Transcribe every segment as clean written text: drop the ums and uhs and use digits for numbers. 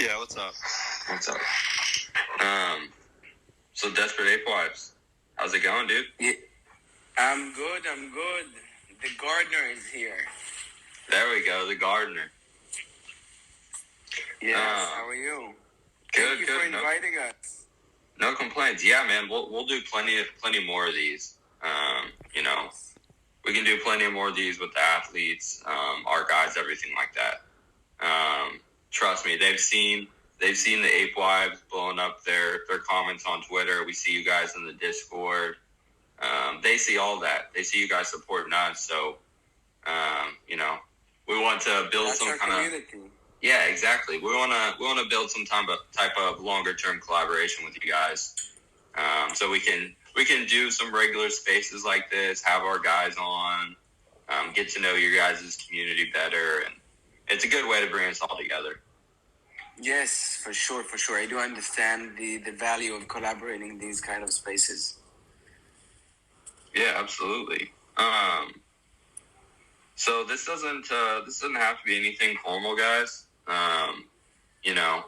Yeah, what's up? What's up? So Desperate Apewives, how's it going, dude? Yeah, I'm good. The gardener is here. There we go, the gardener. Yes, how are you? Good, Thank you for inviting us. No complaints. Yeah, man, we'll do plenty more of these. You know, we can do plenty more of these with the athletes, our guys, everything like that. Trust me, they've seen the Ape Wives blowing up their comments on Twitter. We see you guys in the Discord. They see all that. They see you guys supporting us. So, you know, we want to build That's some kind of community. Yeah, exactly. We want to build some type of longer term collaboration with you guys. So we can do some regular spaces like this, have our guys on, get to know your guys' community better, and it's a good way to bring us all together. Yes, for sure. I do understand the value of collaborating in these kind of spaces. Yeah, absolutely. So this doesn't have to be anything formal, guys. You know,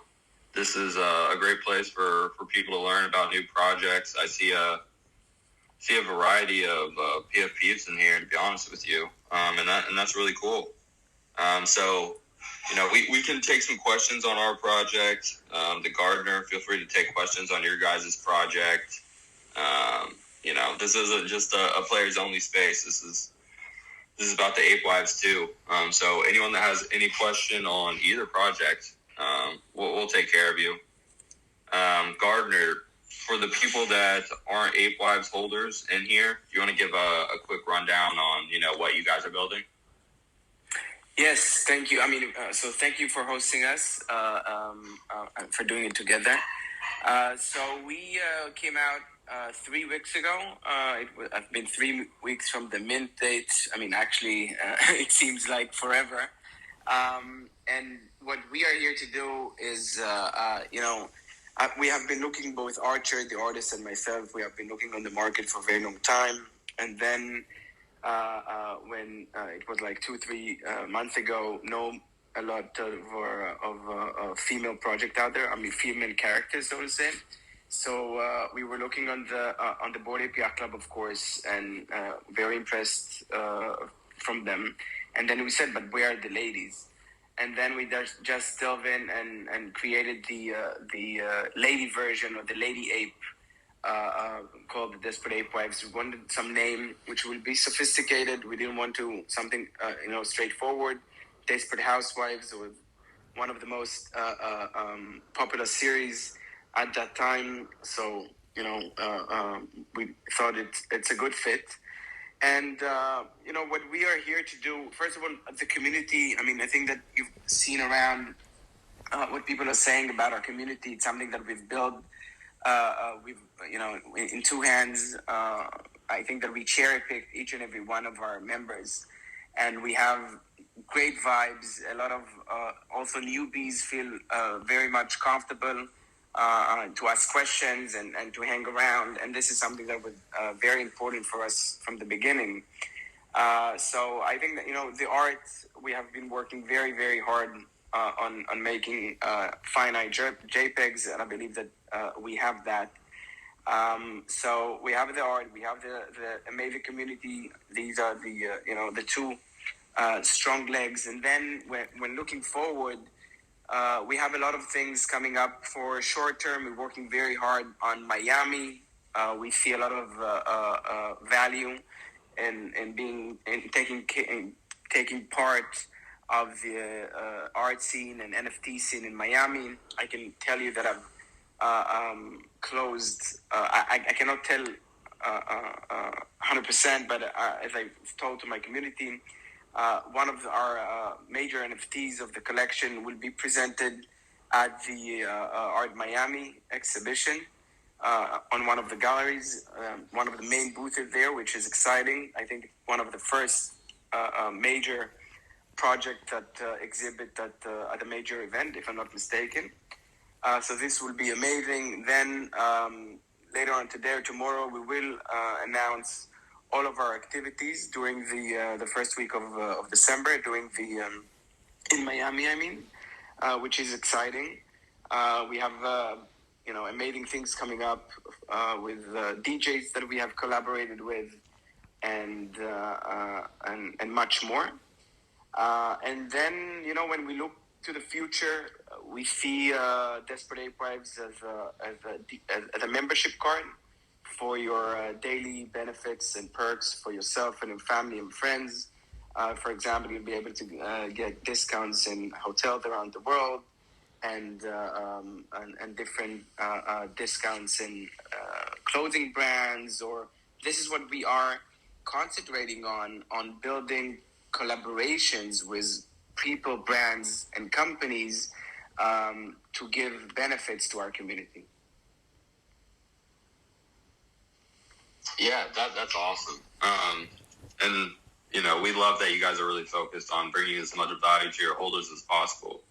this is a great place for people to learn about new projects. I see a variety of PFPs in here, to be honest with you, and that's really cool. So, you know, we can take some questions on our project. The gardener, feel free to take questions on your guys' project. You know, this isn't just a players only space. This is about the Ape Wives too. So anyone that has any question on either project, we'll take care of you. Gardner, for the people that aren't Ape Wives holders in here, do you want to give a quick rundown on, you know, what you guys are building? Yes, thank you. I mean, so thank you for hosting us, for doing it together. So we came out 3 weeks ago. I've been 3 weeks from the mint date. I mean, actually, it seems like forever. And what we are here to do is, you know, we have been looking, both Archer, the artist, and myself, we have been looking on the market for a very long time. And then when it was like 2-3 months ago, a lot of female project out there. I mean, female characters, so to say. So we were looking on the Board Ape Yacht Club, of course, and very impressed from them. And then we said, but where are the ladies? And then we just delve in and created the lady version of the Lady Ape, called the Desperate Apewives. We wanted some name which will be sophisticated. We didn't want something you know, straightforward. Desperate Housewives was one of the most popular series at that time. So, you know, we thought it's a good fit. And, you know, what we are here to do, first of all, the community, I mean, I think that you've seen around what people are saying about our community. It's something that we've built, we've, you know, in two hands. I think that we cherry-picked each and every one of our members. And we have great vibes. A lot of also newbies feel very much comfortable to ask questions and to hang around. And this is something that was very important for us from the beginning. So I think that, you know, the art, we have been working very, very hard on making finite JPEGs, and I believe that we have that. So we have the art, we have the amazing community. These are the you know, the two strong legs. And then when looking forward, we have a lot of things coming up for short term. We're working very hard on Miami. We see a lot of value in taking part of the art scene and NFT scene in Miami. I can tell you that I've closed. I cannot tell 100%, but as I've told to my community, one of our major NFTs of the collection will be presented at the Art Miami exhibition on one of the galleries, one of the main booths there, which is exciting. I think one of the first major project that exhibit at a major event, if I'm not mistaken. So this will be amazing. Then later on today or tomorrow, we will announce all of our activities during the first week of December, doing the in Miami, I mean, which is exciting. We have amazing things coming up with DJs that we have collaborated with, and much more. And then, when we look to the future, we see Desperate Apewives as a membership card for your daily benefits and perks for yourself and your family and friends. For example, you'll be able to get discounts in hotels around the world, and different discounts in clothing brands. Or this is what we are concentrating on building collaborations with people, brands, and companies to give benefits to our community. Yeah, that's awesome. And we love that you guys are really focused on bringing as much value to your holders as possible.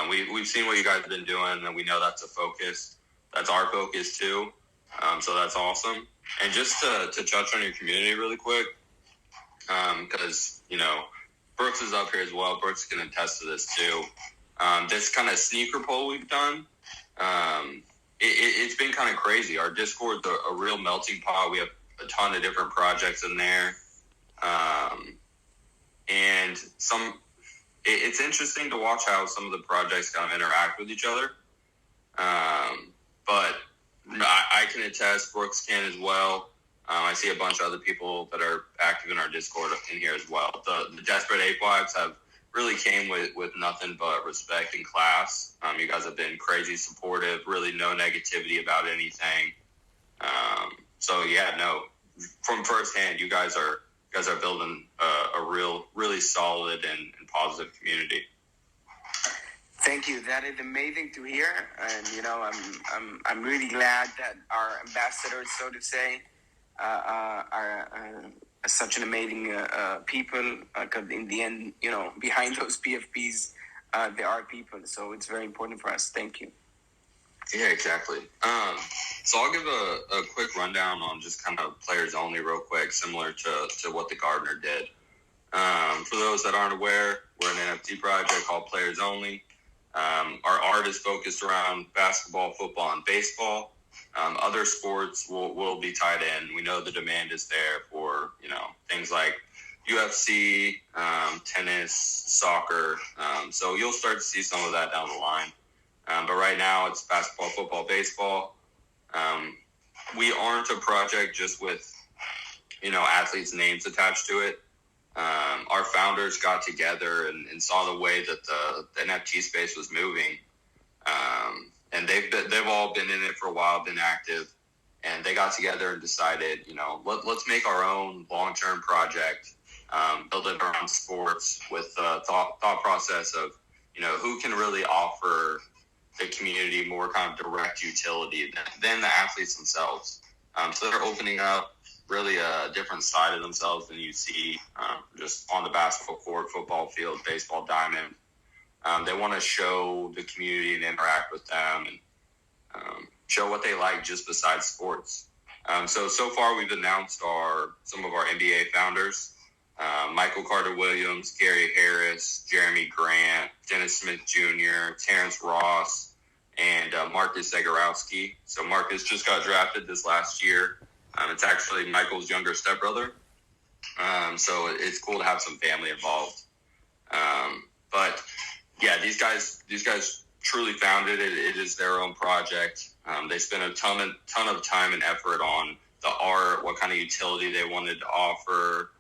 We've seen what you guys have been doing, and we know that's a focus. That's our focus too. So that's awesome. And just to touch on your community really quick, because Brooks is up here as well. Brooks can attest to this too. This kind of sneaker poll we've done, it's been kind of crazy. Our Discord's a real melting pot. We have a ton of different projects in there, and it's interesting to watch how some of the projects kind of interact with each other. But I can attest, Brooks can as well. I see a bunch of other people that are active in our Discord in here as well. The Desperate Apewives have really came with nothing but respect and class. You guys have been crazy supportive, really no negativity about anything. So yeah, no, from firsthand, you guys are building a really solid and positive community. Thank you. That is amazing to hear, and I'm really glad that our ambassadors, so to say, are such an amazing people. Because in the end, behind those PFPs, there are people. So it's very important for us. Thank you. Yeah, exactly. So I'll give a quick rundown on just kind of players only real quick, similar to what the Gardener did. For those that aren't aware, we're an NFT project called Players Only. Our art is focused around basketball, football, and baseball. Other sports will be tied in. We know the demand is there for, things like UFC, tennis, soccer. So you'll start to see some of that down the line. But right now it's basketball, football, baseball. We aren't a project just with, athletes' names attached to it. Our founders got together and saw the way that the NFT space was moving. And they've all been in it for a while, been active, and they got together and decided, let's make our own long-term project, build it around sports with the thought process of, who can really offer the community more kind of direct utility than the athletes themselves. So they're opening up really a different side of themselves than you see just on the basketball court, football field, baseball diamond. They want to show the community and interact with them and show what they like just besides sports. So far we've announced some of our NBA founders, Michael Carter-Williams, Gary Harris, Jeremy Grant, Dennis Smith Jr., Terrence Ross, and Marcus Zagorowski. So Marcus just got drafted this last year. It's actually Michael's younger stepbrother. So it's cool to have some family involved. But yeah, these guys truly founded it. It is their own project. They spent a ton of time and effort on the art, what kind of utility they wanted to offer,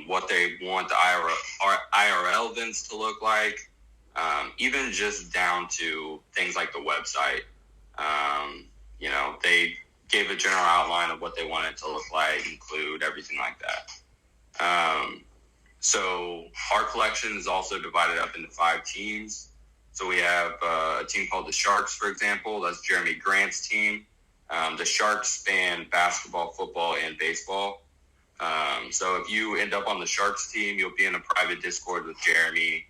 what they want the IRL events to look like, even just down to things like the website. They gave a general outline of what they wanted it to look like, include everything like that. So our collection is also divided up into 5 teams. So we have a team called the Sharks, for example. That's Jeremy Grant's team. The Sharks span basketball, football, and baseball. So if you end up on the Sharks team, you'll be in a private Discord with Jeremy.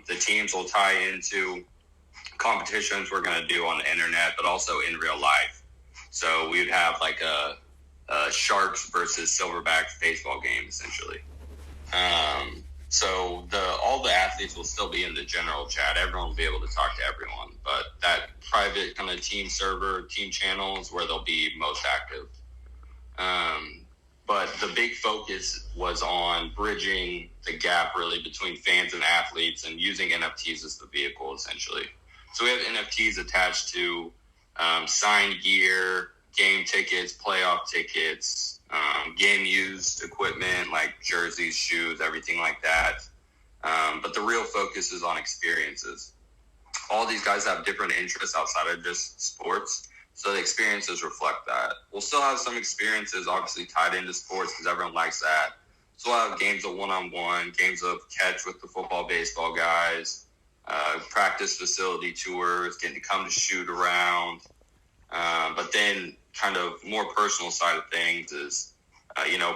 The teams will tie into competitions we're going to do on the internet, but also in real life. So we would have like a Sharks versus Silverbacks baseball game, essentially. So all the athletes will still be in the general chat. Everyone will be able to talk to everyone, but on a team server, team channels where they'll be most active. But the big focus was on bridging the gap really between fans and athletes and using NFTs as the vehicle essentially. So we have NFTs attached to signed gear, game tickets, playoff tickets, game used equipment like jerseys, shoes, everything like that. But the real focus is on experiences. All these guys have different interests outside of just sports. So the experiences reflect that. We'll still have some experiences obviously tied into sports because everyone likes that. So we'll have games of one-on-one, games of catch with the football, baseball guys, practice facility tours, getting to come to shoot around. But then kind of more personal side of things is,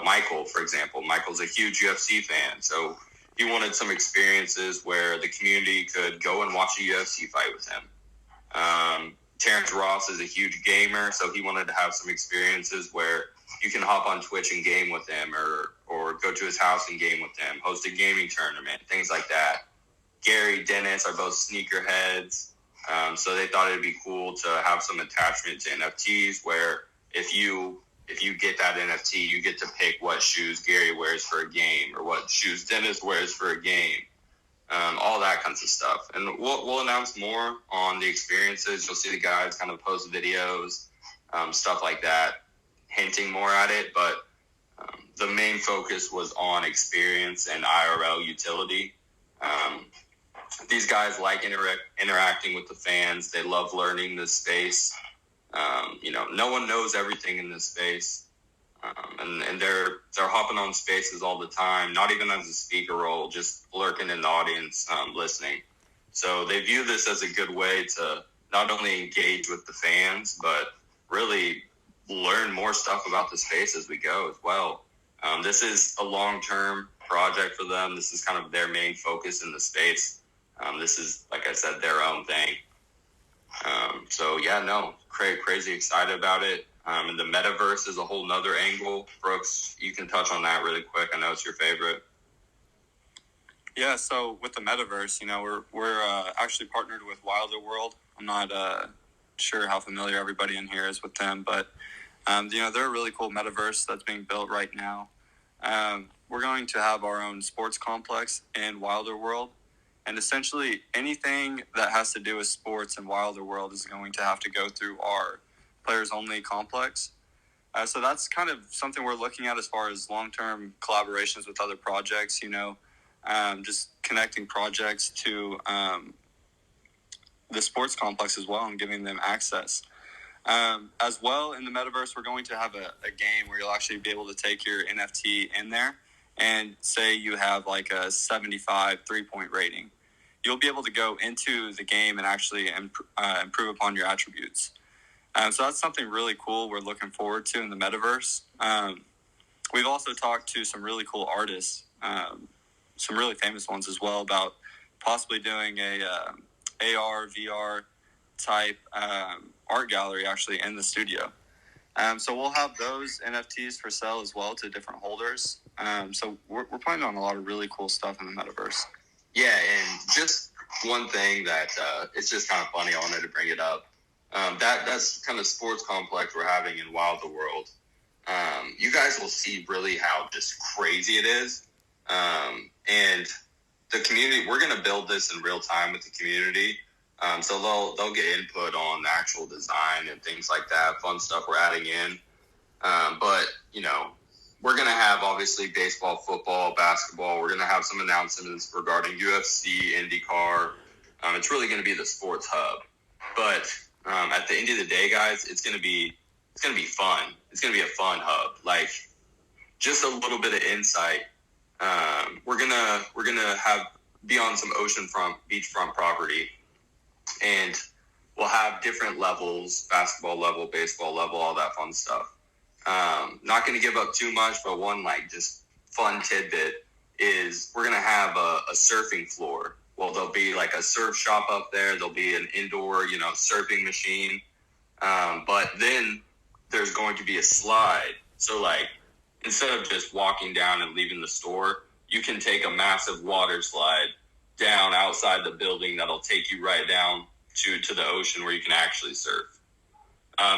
Michael, for example. Michael's a huge UFC fan. So he wanted some experiences where the community could go and watch a UFC fight with him. Terrence Ross is a huge gamer, so he wanted to have some experiences where you can hop on Twitch and game with him or go to his house and game with him, host a gaming tournament, things like that. Gary, Dennis are both sneakerheads, so they thought it'd be cool to have some attachment to NFTs where if you get that NFT, you get to pick what shoes Gary wears for a game or what shoes Dennis wears for a game. All that kinds of stuff. And we'll announce more on the experiences. You'll see the guys kind of post videos, stuff like that, hinting more at it. But the main focus was on experience and IRL utility. These guys like interacting with the fans. They love learning this space. No one knows everything in this space. And they're hopping on spaces all the time, not even as a speaker role, just lurking in the audience, listening. So they view this as a good way to not only engage with the fans, but really learn more stuff about the space as we go as well. This is a long-term project for them. This is kind of their main focus in the space. This is, like I said, their own thing. Crazy excited about it. And the Metaverse is a whole nother angle. Brooks, you can touch on that really quick. I know it's your favorite. Yeah, so with the Metaverse, we're actually partnered with Wilder World. I'm not sure how familiar everybody in here is with them, but they're a really cool Metaverse that's being built right now. We're going to have our own sports complex in Wilder World, and essentially anything that has to do with sports in Wilder World is going to have to go through our Players Only complex. So that's kind of something we're looking at as far as long-term collaborations with other projects, just connecting projects to the sports complex as well and giving them access. As well, in the Metaverse, we're going to have a game where you'll actually be able to take your NFT in there and say you have like a 75 3-point rating. You'll be able to go into the game and actually improve upon your attributes. So that's something really cool we're looking forward to in the Metaverse. We've also talked to some really cool artists, some really famous ones as well, about possibly doing a AR, VR type art gallery actually in the studio. So we'll have those NFTs for sale as well to different holders. So we're planning on a lot of really cool stuff in the Metaverse. Yeah, and just one thing that it's just kind of funny. I wanted to bring it up. That's kind of sports complex we're having in Wilder World. You guys will see really how just crazy it is. And the community, we're going to build this in real time with the community. So they'll get input on the actual design and things like that, fun stuff we're adding in. But we're going to have obviously baseball, football, basketball. We're going to have some announcements regarding UFC, IndyCar. It's really going to be the sports hub. But at the end of the day, guys, it's going to be fun. It's going to be a fun hub. Like just a little bit of insight. We're gonna be on some oceanfront, beachfront property, and we'll have different levels: basketball level, baseball level, all that fun stuff. Not going to give up too much, but one just fun tidbit is we're going to have a surfing floor. Well, there'll be like a surf shop up there. There'll be an indoor, surfing machine. But then there's going to be a slide. So instead of just walking down and leaving the store, you can take a massive water slide down outside the building that'll take you right down to the ocean where you can actually surf.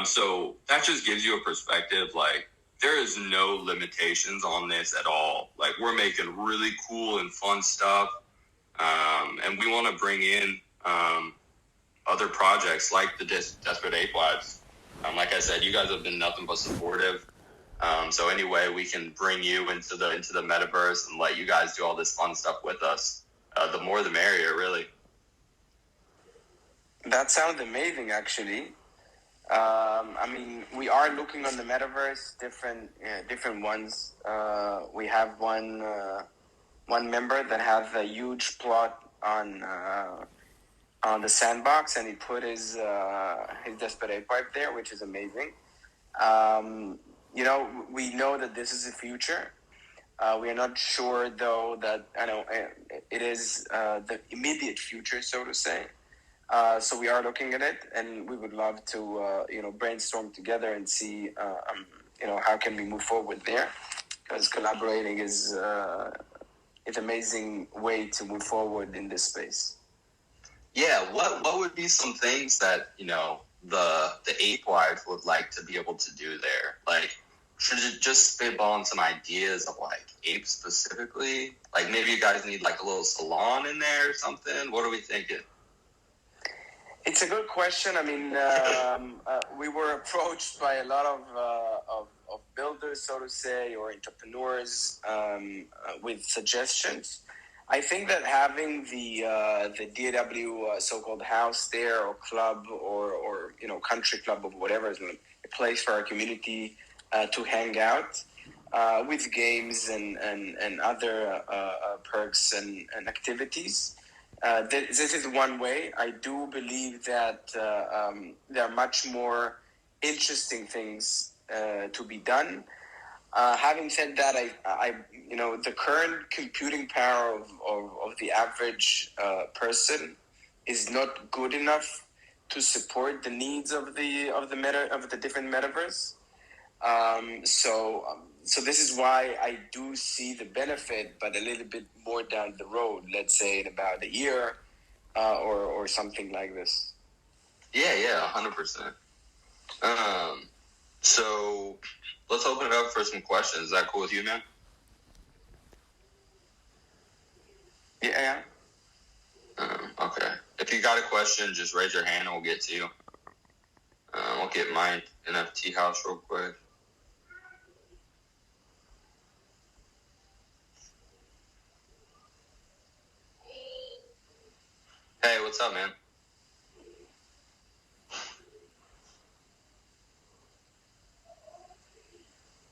So that just gives you a perspective. Like, there is no limitations on this at all. Like, we're making really cool and fun stuff. And we want to bring in other projects like the Desperate Apewives. Like I said, you guys have been nothing but supportive. So any way we can bring you into the metaverse and let you guys do all this fun stuff with us, the more the merrier, really. That sounds amazing, actually. I mean, we are looking on the metaverse, different ones. We have one member that has a huge plot on the sandbox, and he put his Desperate Apewife there, which is amazing. We know that this is the future. We are not sure, though, that it is the immediate future, so to say. So we are looking at it, and we would love to, brainstorm together and see, how can we move forward there? Because collaborating is an amazing way to move forward in this space. Yeah, what would be some things that the Ape Wives would like to be able to do there? Like, should it just spitball on some ideas of like apes specifically? Like, maybe you guys need like a little salon in there or something. What are we thinking? It's a good question. I mean, we were approached by a lot of builders, so to say, or entrepreneurs with suggestions. I think that having the DAW so-called house there, or club, or country club, or whatever, is a place for our community to hang out with games and other perks and activities. This is one way. I do believe that there are much more interesting things to be done. Having said that, I the current computing power of the average person is not good enough to support the needs of the different metaverse. So this is why I do see the benefit, but a little bit more down the road. Let's say in about a year, or something like this. Yeah, 100%. So let's open it up for some questions. Is that cool with you, man? Yeah. Okay. If you got a question, just raise your hand and we'll get to you. I'll get my NFT house real quick. Hey, what's up, man?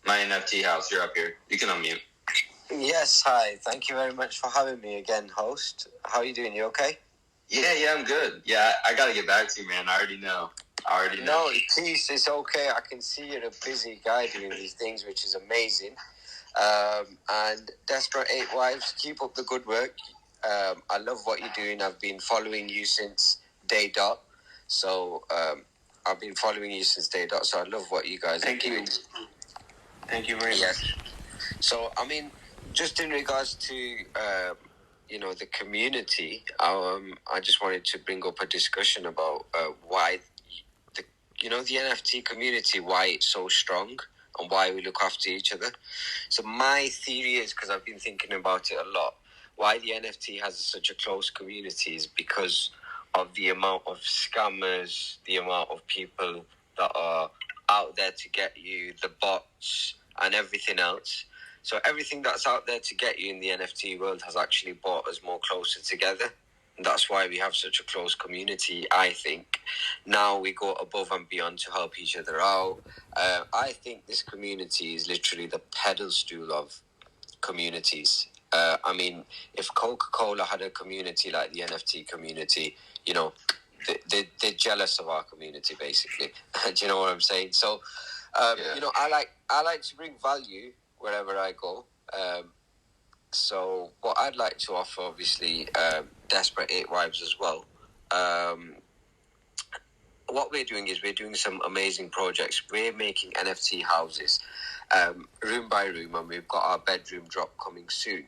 My NFT house, you're up here. You can unmute. Yes, hi. Thank you very much for having me again, host. How are you doing? You okay? Yeah, I'm good. Yeah, I got to get back to you, man. I already know. No, please, it's okay. I can see you're a busy guy doing these things, which is amazing. And Desperate Apewives, keep up the good work. I love what you're doing. I've been following you since day dot. So I've been following you since day dot. So I love what you guys are doing. Thank you very much. So, I mean, just in regards to, the community, I just wanted to bring up a discussion about why, the NFT community, why it's so strong and why we look after each other. So my theory is, because I've been thinking about it a lot, why the NFT has such a close community is because of the amount of scammers, the amount of people that are out there to get you, the bots and everything else. So everything that's out there to get you in the NFT world has actually brought us more closer together. And that's why we have such a close community, I think. Now we go above and beyond to help each other out. I think this community is literally the pedal stool of communities. I mean, if Coca-Cola had a community like the NFT community, they're jealous of our community, basically. Do you know what I'm saying? So, I like to bring value wherever I go. So what I'd like to offer, obviously, Desperate Apewives as well. What we're doing is we're doing some amazing projects. We're making NFT houses, room by room, and we've got our bedroom drop coming soon.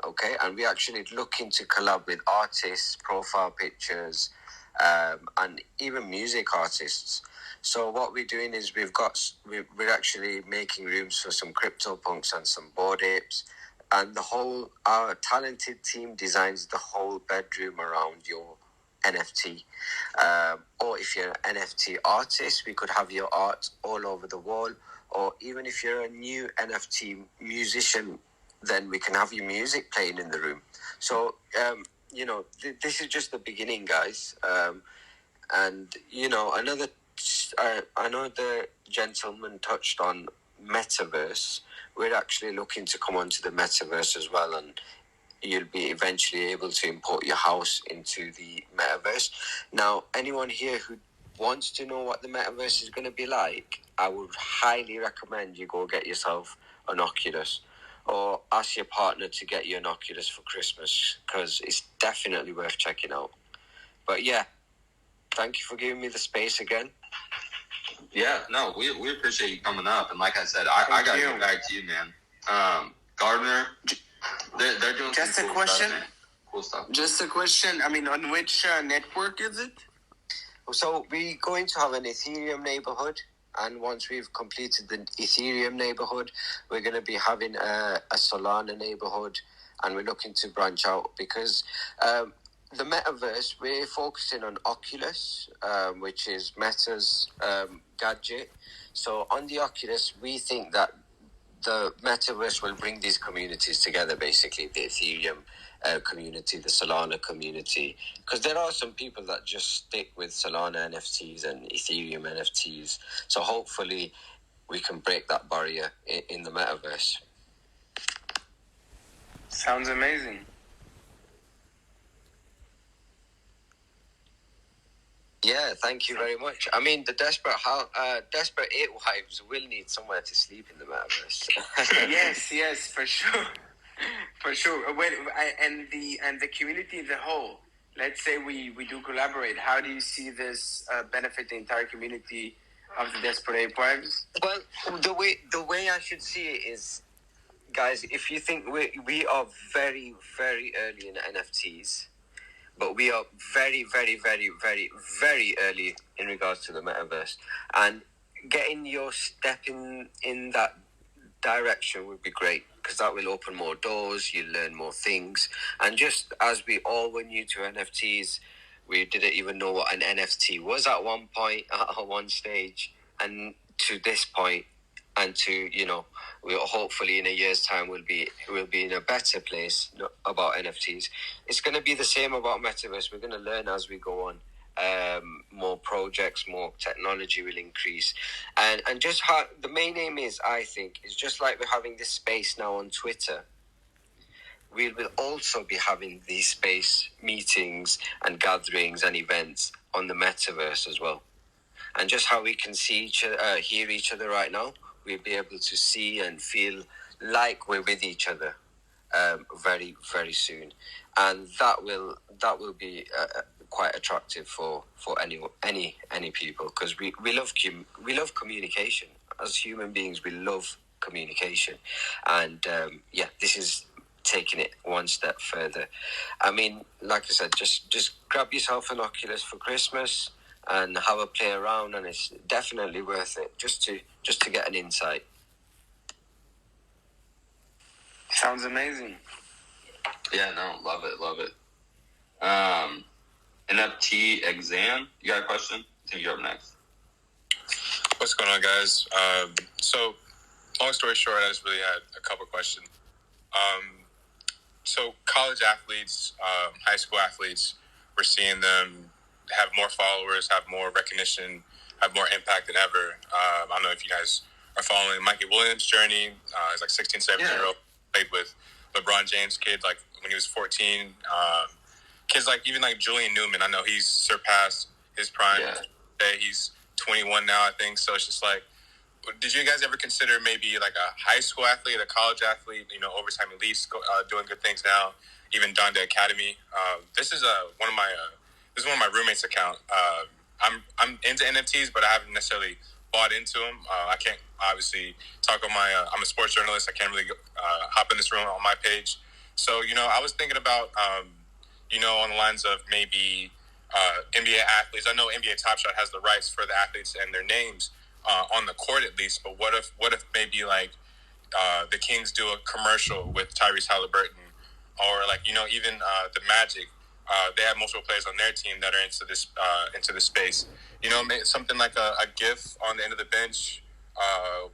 Okay, and we're actually looking to collab with artists, profile pictures, and even music artists. So what we're doing is we're actually making rooms for some CryptoPunks and some Bored Apes, and our talented team designs the whole bedroom around your NFT. Or if you're an NFT artist, we could have your art all over the wall. Or even if you're a new NFT musician, then we can have your music playing in the room. So, this is just the beginning, guys. And, I know the gentleman touched on Metaverse. We're actually looking to come onto the Metaverse as well, and you'll be eventually able to import your house into the Metaverse. Now, anyone here who wants to know what the Metaverse is going to be like, I would highly recommend you go get yourself an Oculus, or ask your partner to get you an Oculus for Christmas, because it's definitely worth checking out. But yeah, thank you for giving me the space again. Yeah, no, we appreciate you coming up. And like I said, I got to get back to you, man. Gardner, they're doing just some a cool question. Stuff, man. Cool stuff. Just a question. I mean, on which network is it? So we're going to have an Ethereum neighborhood, and once we've completed the Ethereum neighborhood, we're going to be having a Solana neighborhood, and we're looking to branch out because the Metaverse, we're focusing on Oculus, which is Meta's gadget. So on the Oculus, we think that the Metaverse will bring these communities together, basically the Ethereum community, the Solana community, because there are some people that just stick with Solana NFTs and Ethereum NFTs. So hopefully we can break that barrier in the Metaverse. Sounds amazing. Yeah, thank you very much. I mean, the Desperate Apewives will need somewhere to sleep in the Metaverse. yes, for sure. For sure. And the community as a whole, let's say we do collaborate, how do you see this benefit the entire community of the Desperate Apewives? Well, the way I should see it is, guys, if you think we are very, very early in NFTs, but we are very, very, very, very, very early in regards to the Metaverse, and getting your step in that direction would be great, because that will open more doors, you learn more things. And just as we all were new to NFTs, we didn't even know what an NFT was at one point, at one stage, and to this point, and to, we hopefully in a year's time we'll be in a better place about NFTs. It's going to be the same about Metaverse. We're going to learn as we go on. More projects, more technology will increase, and just how the main aim is, I think, is just like we're having this space now on Twitter. We will also be having these space meetings and gatherings and events on the Metaverse as well. And just how we can see hear each other right now, we'll be able to see and feel like we're with each other very, very soon, and that will be quite attractive for any people, because we love communication as human beings. We love communication, and this is taking it one step further. I mean, like I said, just grab yourself an Oculus for Christmas and have a play around, and it's definitely worth it just to get an insight. Sounds amazing. Yeah, no, love it. NFT exam, you got a question? I think you're up next. What's going on, guys? So, long story short, I just really had a couple questions. So, college athletes, high school athletes, we're seeing them have more followers, have more recognition, have more impact than ever. I don't know if you guys are following Mikey Williams' journey. He's like 16, 17-year-old, played with LeBron James' kid, like when he was 14. Kids like even like Julian Newman, I know he's surpassed his prime. Yeah. He's 21 now, I think. So it's just like, did you guys ever consider maybe like a high school athlete, a college athlete, overtime elites doing good things now, even Donda Academy? This is one of my roommates' account. I'm into NFTs, but I haven't necessarily bought into them. I can't obviously talk on my. I'm a sports journalist. I can't really hop in this room on my page. So I was thinking about on the lines of maybe NBA athletes. I know NBA Top Shot has the rights for the athletes and their names on the court at least. But what if maybe like the Kings do a commercial with Tyrese Halliburton, or like even the Magic, they have multiple players on their team that are into this space. Something like a GIF on the end of the bench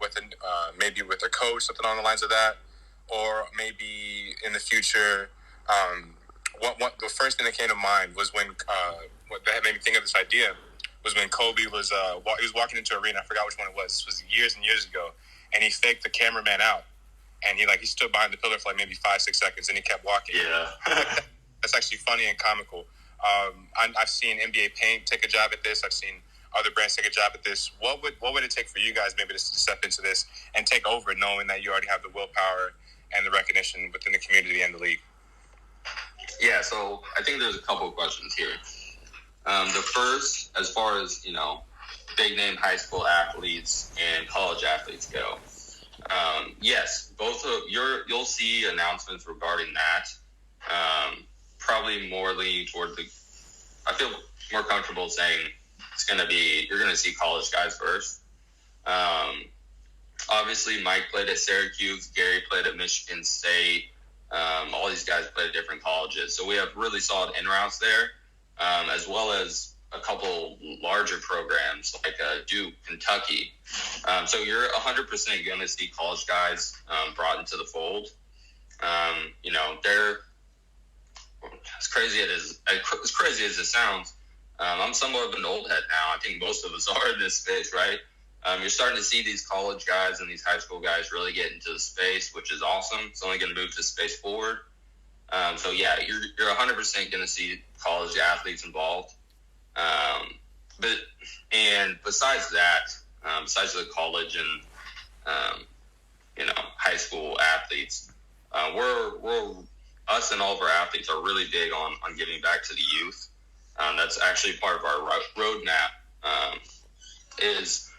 with maybe with a coach, something on the lines of that, or maybe in the future. What the first thing that came to mind was when what that made me think of this idea was when Kobe was he was walking into an arena. I forgot which one it was. This was years and years ago, and he faked the cameraman out, and he stood behind the pillar for like maybe 5-6 seconds, and he kept walking. Yeah, that's actually funny and comical. I've seen NBA Paint take a job at this. I've seen other brands take a job at this. What would it take for you guys maybe to step into this and take over, knowing that you already have the willpower and the recognition within the community and the league? Yeah, so I think there's a couple of questions here. The first, as far as, big name high school athletes and college athletes go, yes, you'll see announcements regarding that. Probably more leaning toward I feel more comfortable saying you're going to see college guys first. Obviously Mike played at Syracuse, Gary played at Michigan State. All these guys played at different colleges. So we have really solid in-routes there, as well as a couple larger programs like Duke, Kentucky. So you're 100% going to see college guys brought into the fold. They're as crazy as it sounds. I'm somewhat of an old head now. I think most of us are in this space, right? You're starting to see these college guys and these high school guys really get into the space, which is awesome. It's only going to move the space forward. So yeah, you're 100% going to see college athletes involved. And besides that, besides the college and high school athletes, we're us and all of our athletes are really big on giving back to the youth. That's actually part of our roadmap. Is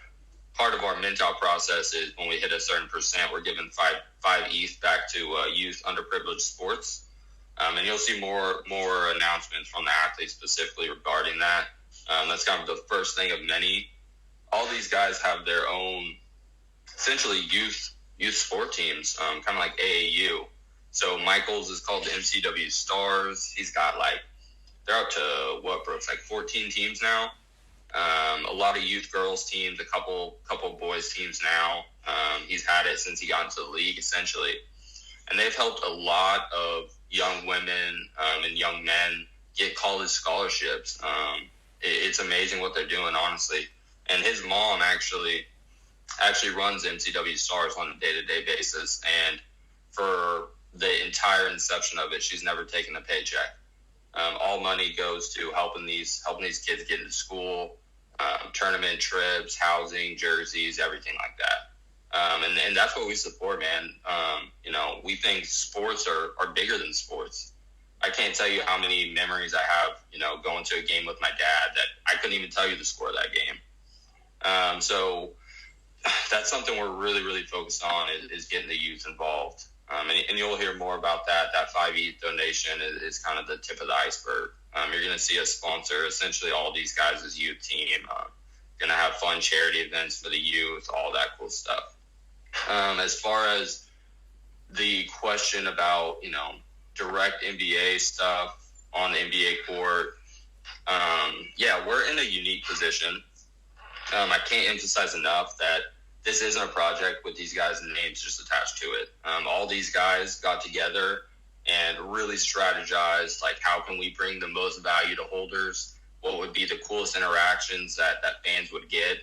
part of our mint out process is when we hit a certain percent, we're giving 5 ETH back to youth underprivileged sports. And you'll see more announcements from the athletes specifically regarding that. That's kind of the first thing of many. All these guys have their own, essentially, youth sport teams, kind of like AAU. So Michael's is called the MCW Stars. He's got they're up to what, Brooks, 14 teams now. A lot of youth girls teams, a couple boys teams now. He's had it since he got into the league, essentially. And they've helped a lot of young women and young men get college scholarships. It's amazing what they're doing, honestly. And his mom actually runs MCW Stars on a day-to-day basis. And for the entire inception of it, she's never taken a paycheck. All money goes to helping these kids get into school, tournament trips, housing, jerseys, everything like that. And that's what we support, man. We think sports are bigger than sports. I can't tell you how many memories I have, going to a game with my dad that I couldn't even tell you the score of that game. So that's something we're really, really focused on is getting the youth involved. And you'll hear more about that. That 5 ETH donation is kind of the tip of the iceberg. You're going to see us sponsor essentially all these guys' youth team. Going to have fun charity events for the youth, all that cool stuff. As far as the question about, direct NBA stuff on the NBA court, yeah, we're in a unique position. I can't emphasize enough that this isn't a project with these guys' names just attached to it. All these guys got together and really strategized, how can we bring the most value to holders? What would be the coolest interactions that fans would get?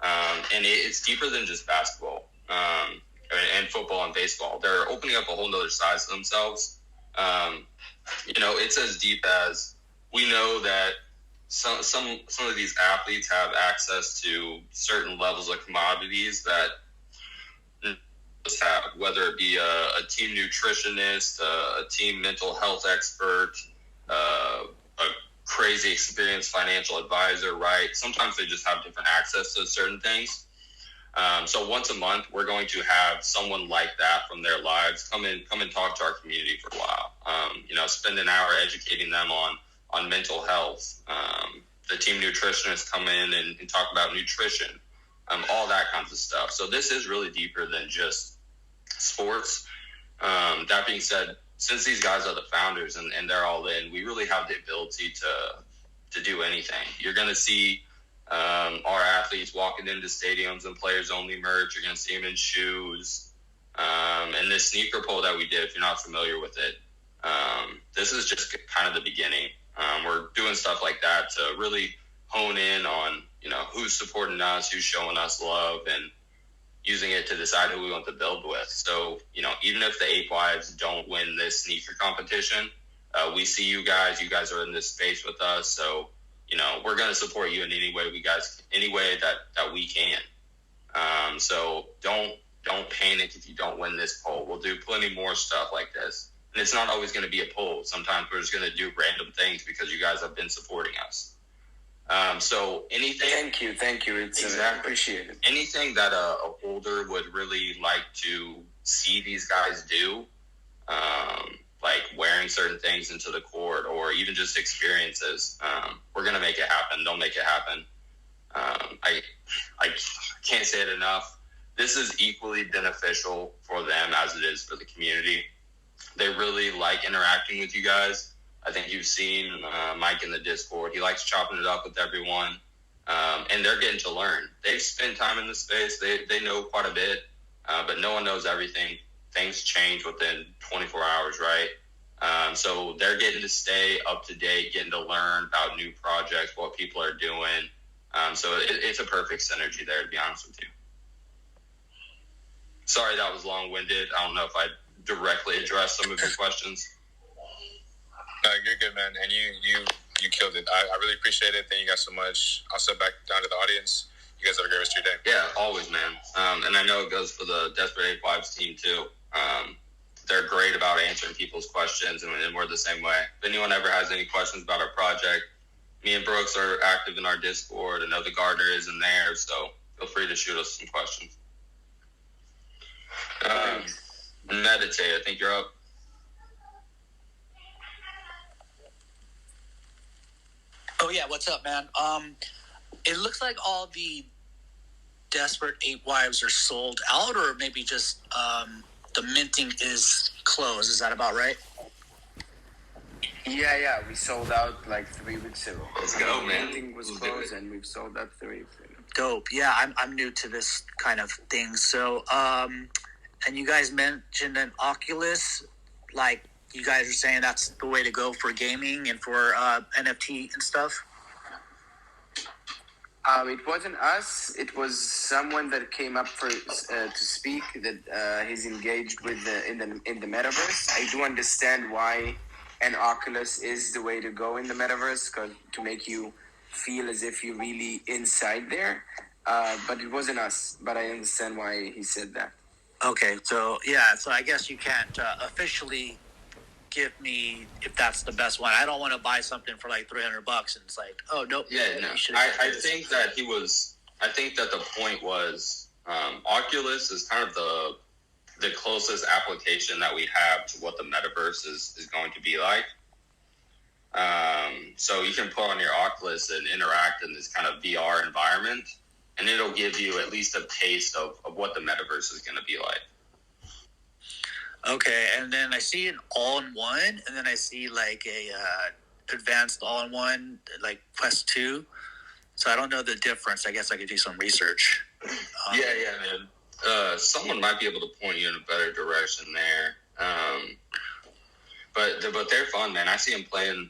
And it's deeper than just basketball and football and baseball. They're opening up a whole nother side to themselves. It's as deep as we know that some of these athletes have access to certain levels of commodities that have, whether it be a team nutritionist, a team mental health expert, a crazy experienced financial advisor, right? Sometimes they just have different access to certain things. So once a month, we're going to have someone like that from their lives come and talk to our community for a while. Spend an hour educating them on on mental health. The team nutritionists come in and talk about nutrition, all that kinds of stuff. So this is really deeper than just sports. That being said, since these guys are the founders and they're all in, we really have the ability to do anything. You're going to see our athletes walking into stadiums and players only merch. You're going to see them in shoes. And this sneaker poll that we did, if you're not familiar with it, this is just kind of the beginning. We're doing stuff like that to really hone in on, who's supporting us, who's showing us love, and using it to decide who we want to build with. So, even if the Ape Wives don't win this sneaker competition, we see you guys. You guys are in this space with us. So, we're going to support you in any way that we can. So don't panic if you don't win this poll. We'll do plenty more stuff like this. And it's not always going to be a poll. Sometimes we're just going to do random things because you guys have been supporting us. So anything. Thank you. It's exactly. Appreciated. Anything that a holder would really like to see these guys do, like wearing certain things into the court or even just experiences, we're going to make it happen. Don't make it happen. I can't say it enough. This is equally beneficial for them as it is for the community. They really like interacting with you guys. I think you've seen Mike in the Discord. He likes chopping it up with everyone, and they're getting to learn. They've spent time in the space. They know quite a bit, but no one knows everything. Things change within 24 hours, right? So they're getting to stay up to date, getting to learn about new projects, what people are doing. So it's a perfect synergy there, to be honest with you. Sorry that was long-winded. I don't know if I directly addressed some of your questions. No, you're good, man. And you killed it. I really appreciate it. Thank you guys so much. I'll step back down to the audience. You guys have a great rest of your day. Yeah, always, man. And I know it goes for the Desperate Apewives team, too. They're great about answering people's questions, and we're the same way. If anyone ever has any questions about our project, me and Brooks are active in our Discord. I know the Gardner is in there, so feel free to shoot us some questions. Meditate, I think you're up. Oh yeah, what's up, man? It looks like all the Desperate Ape Wives are sold out, or maybe just the minting is closed. Is that about right? Yeah, we sold out like 3 weeks ago. Let's go, man. Minting was closed, and we've sold out 3 weeks ago. Dope. Yeah, I'm new to this kind of thing. So, and you guys mentioned an Oculus, like you guys are saying that's the way to go for gaming and for NFT and stuff. It wasn't us. It was someone that came up to speak that he's engaged with in the Metaverse. I do understand why an Oculus is the way to go in the Metaverse, to make you feel as if you're really inside there. But it wasn't us. But I understand why he said that. Okay, so yeah, so I guess you can't officially give me if that's the best one. I don't want to buy something for like $300 and it's like, oh nope. Yeah, no. I think that I think that the point was Oculus is kind of the closest application that we have to what the Metaverse is going to be like. So you can put on your Oculus and interact in this kind of VR environment, and it'll give you at least a taste of what the Metaverse is going to be like. Okay, and then I see an all-in-one, and then I see like a advanced all-in-one, like Quest 2. So I don't know the difference. I guess I could do some research. Yeah, man. Someone might be able to point you in a better direction there. But they're fun, man. I see them playing.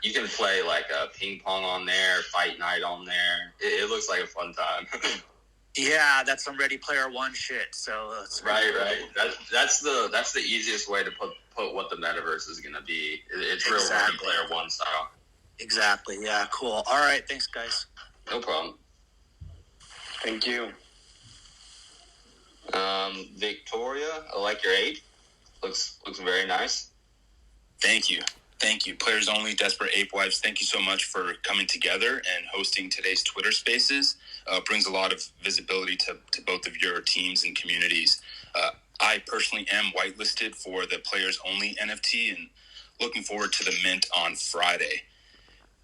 You can play like a ping pong on there, fight night on there. It looks like a fun time. Yeah, that's some Ready Player One shit. So right. That's the easiest way to put what the Metaverse is going to be. It's real Ready Player One style. Exactly. Yeah. Cool. All right. Thanks, guys. No problem. Thank you. Victoria, I like your ape. Looks very nice. Thank you. Players Only, Desperate Apewives, thank you so much for coming together and hosting today's Twitter Spaces. Brings a lot of visibility to both of your teams and communities. I personally am whitelisted for the Players Only NFT and looking forward to the mint on Friday.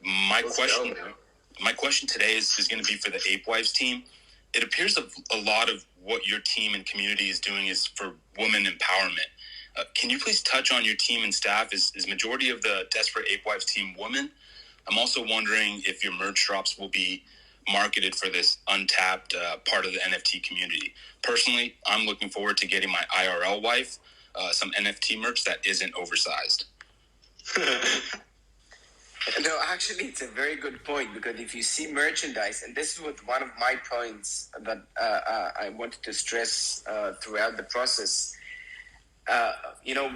My question today is going to be for the Ape Wives team. It appears a lot of what your team and community is doing is for women empowerment. Can you please touch on your team and staff? Is majority of the Desperate Ape Wives team women? I'm also wondering if your merch drops will be marketed for this untapped part of the NFT community. Personally, I'm looking forward to getting my IRL wife some NFT merch that isn't oversized. No, actually, it's a very good point, because if you see merchandise, and this is one of my points that I wanted to stress throughout the process.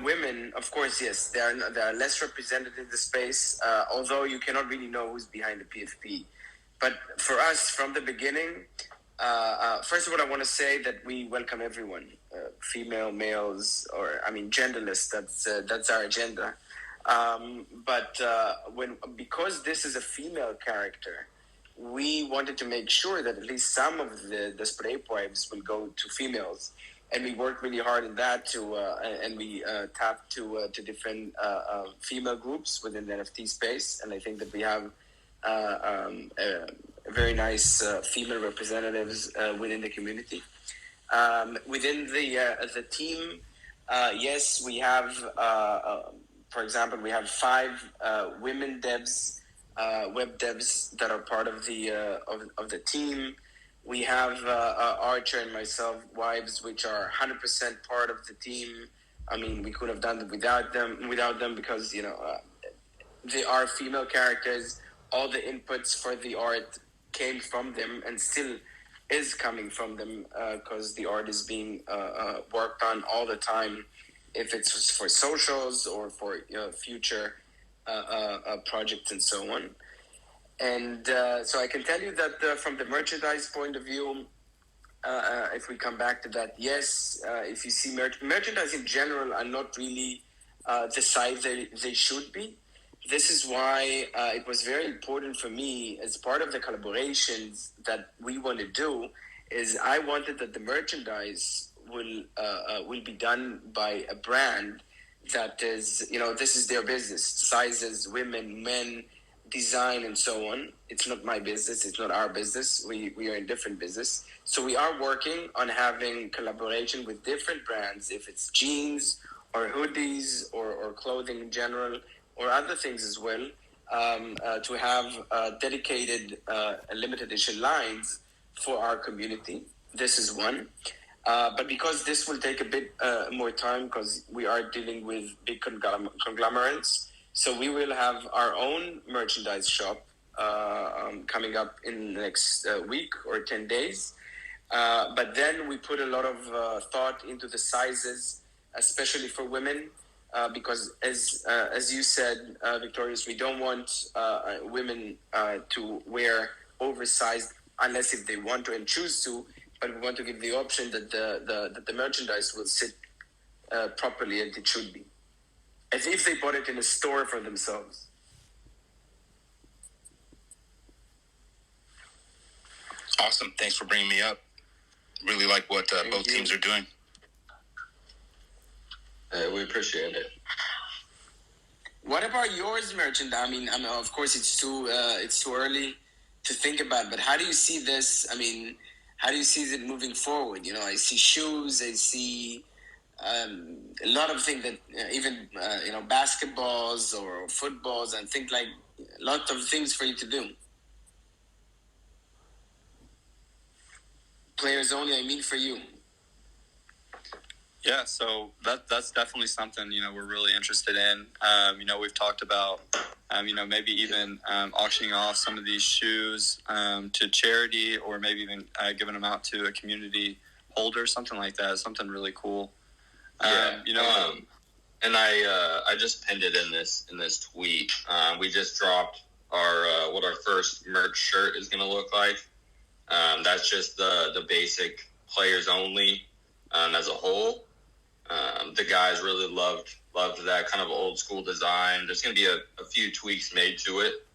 Women, of course, yes, they are less represented in the space, although you cannot really know who's behind the PFP. But for us, from the beginning, first of all, I want to say that we welcome everyone, female, males, genderless. That's our agenda. But because this is a female character, we wanted to make sure that at least some of the Desperate Ape Wives will go to females. And we worked really hard in that and we tapped to different female groups within the NFT space. And I think that we have very nice female representatives within the community. Within the team, yes, we have, for example, we have 5 women devs, web devs that are part of the team. We have Archer and myself, Wives, which are 100% part of the team. I mean, we could have done it without them because, they are female characters. All the inputs for the art came from them and still is coming from them because the art is being worked on all the time, if it's for socials or for future projects and so on. And so I can tell you that from the merchandise point of view, if we come back to that, yes, if you see merchandise in general are not really the size they should be. This is why it was very important for me, as part of the collaborations that we want to do, is I wanted that the merchandise will be done by a brand that is, this is their business, sizes, women, men, design, and so on. It's not my business. It's not our business. We are in different business. So we are working on having collaboration with different brands, if it's jeans or hoodies or clothing in general or other things as well, to have dedicated limited edition lines for our community. This is one. But because this will take a bit more time, because we are dealing with big conglomerates, so we will have our own merchandise shop coming up in the next week or 10 days. But then we put a lot of thought into the sizes, especially for women, because as you said, Victorious, we don't want women to wear oversized unless if they want to and choose to, but we want to give the option that the merchandise will sit properly as it should be, as if they bought it in a store for themselves. Awesome. Thanks for bringing me up. Really like what both teams are doing. We appreciate it. What about yours, merchandise? I mean, of course, it's too early to think about, but how do you see this? I mean, how do you see it moving forward? I see shoes, I see a lot of things that even basketballs or footballs and things like lots of things for you to do. Players only, I mean for you. Yeah, so that's definitely something, we're really interested in. We've talked about, maybe even auctioning off some of these shoes to charity, or maybe even giving them out to a community holder, something like that, something really cool. And I just pinned it in this tweet. We just dropped our what our first merch shirt is going to look like. That's just the basic players only as a whole. The guys really loved that kind of old school design. There's going to be a few tweaks made to it,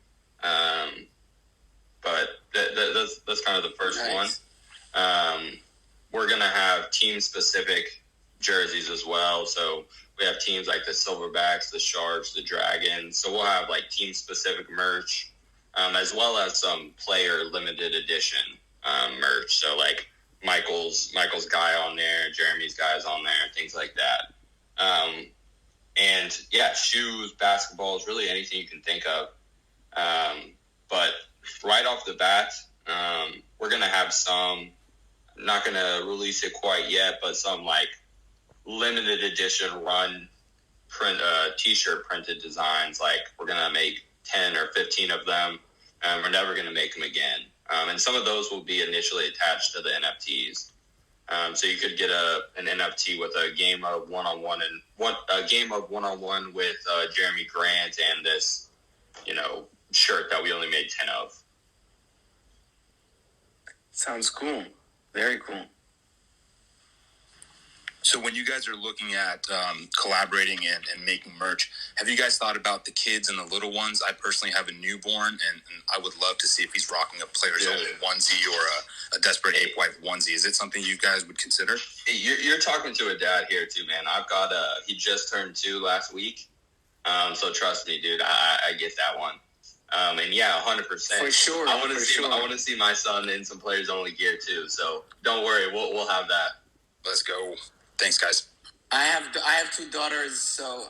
but that's kind of the first one. We're going to have team specific jerseys as well. So we have teams like the Silverbacks, the Sharks, the Dragons. So we'll have like team specific merch. as well as some player limited edition merch. So like Michael's guy on there, Jeremy's guys on there, things like that. And yeah, shoes, basketballs, really anything you can think of. But right off the bat, we're gonna have some. I'm not gonna release it quite yet, but some like limited edition run print t-shirt printed designs. Like we're gonna make 10 or 15 of them, and we're never gonna make them again. And some of those will be initially attached to the NFTs. So you could get an NFT with a game of one-on-one with Jeremy Grant and this, shirt that we only made 10 of. Sounds cool. Very cool. So when you guys are looking at collaborating and making merch, have you guys thought about the kids and the little ones? I personally have a newborn, and I would love to see if he's rocking a Players Only onesie or a Desperate Apewife onesie. Is it something you guys would consider? You're talking to a dad here too, man. I've got he just turned 2 last week, so trust me, dude. I get that one. And yeah, 100%. For sure. I want to see my son in some Players Only gear too. So don't worry, we'll have that. Let's go. Thanks, guys. I have 2 daughters, so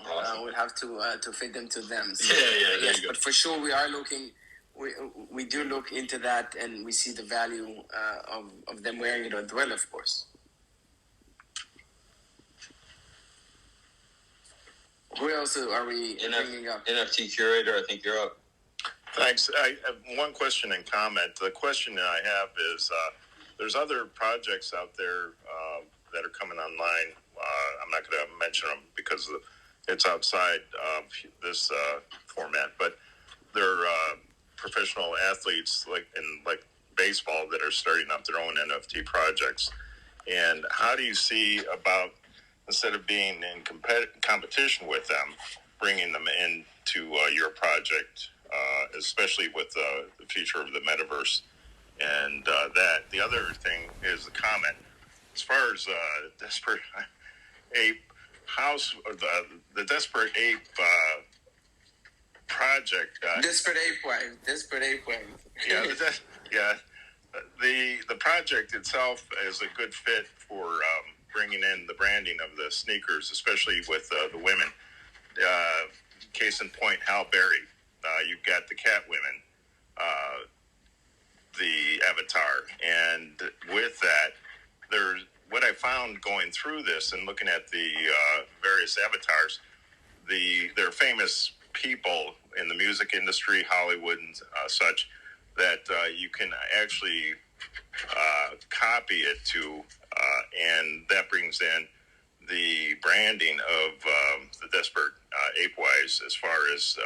Awesome. we'll have to fit them to them. So, Yeah. There you go. But for sure, we are looking. We do look into that, and we see the value of them wearing it as well, of course. Who else are we bringing up? NFT curator, I think you're up. Thanks. I have one question and comment. The question that I have is, there's other projects out there that are coming online. I'm not going to mention them because it's outside of this format, but they're professional athletes like baseball that are starting up their own NFT projects. And how do you see about, instead of being in competition with them, bringing them into your project, especially with the future of the Metaverse? And that. The other thing is the comment. As far as Desperate Ape House, the Desperate Ape project. Desperate Apewives. The project itself is a good fit for bringing in the branding of the sneakers, especially with the women. Case in point, Hal Berry. You've got the Catwomen, the Avatar, and with that, what I found going through this and looking at the various avatars, they're famous people in the music industry, Hollywood, and such, that you can actually copy it to, and that brings in the branding of the Desperate Apewives as far as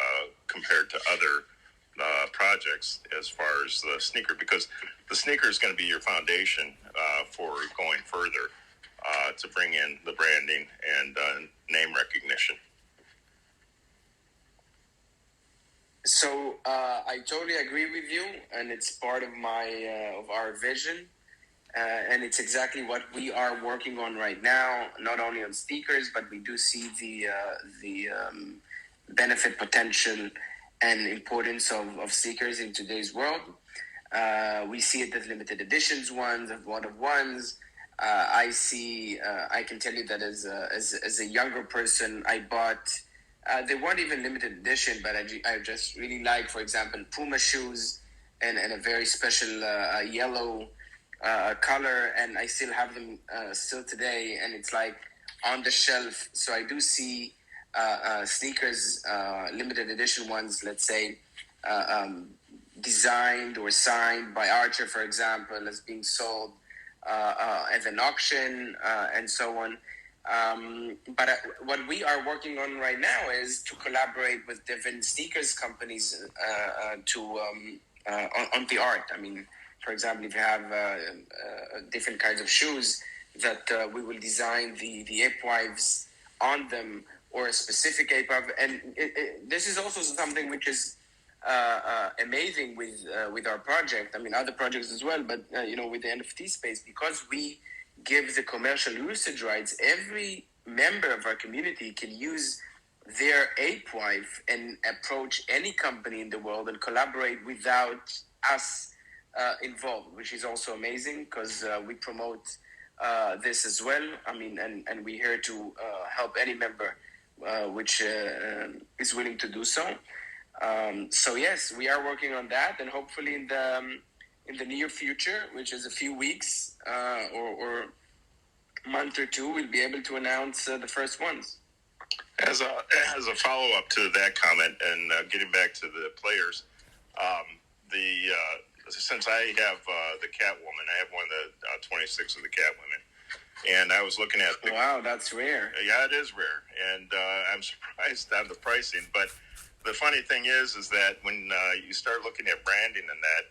compared to other projects as far as the sneaker, because the sneaker is going to be your foundation for going further to bring in the branding and name recognition. So I totally agree with you, and it's part of of our vision, and it's exactly what we are working on right now. Not only on sneakers, but we do see the benefit potential and importance of sneakers in today's world. We see it as limited editions ones, of one-of-ones. I can tell you that as a younger person, I bought. They weren't even limited edition, but I just really like, for example, Puma shoes and a very special yellow color, and I still have them still today, and it's like on the shelf. So I do see sneakers, limited edition ones, let's say, designed or signed by Archer, for example, as being sold at an auction and so on. But what we are working on right now is to collaborate with different sneakers companies on the art. I mean, for example, if you have different kinds of shoes, that we will design the Ape Wives on them, or a specific Ape Wife. And this is also something which is amazing with our project. I mean, other projects as well, but with the NFT space, because we give the commercial usage rights, every member of our community can use their ape wife and approach any company in the world and collaborate without us involved, which is also amazing because we promote this as well. I mean, and we're here to help any member which is willing to do so. So yes, we are working on that, and hopefully in the near future, which is a few weeks or month or two, we'll be able to announce the first ones. As a follow up to that comment, and getting back to the players, since I have the Catwoman, I have one of the 26 of the Catwomen, and I was looking at the, wow, that's rare. Yeah, it is rare, and I'm surprised at the pricing. But the funny thing is that when you start looking at branding and that,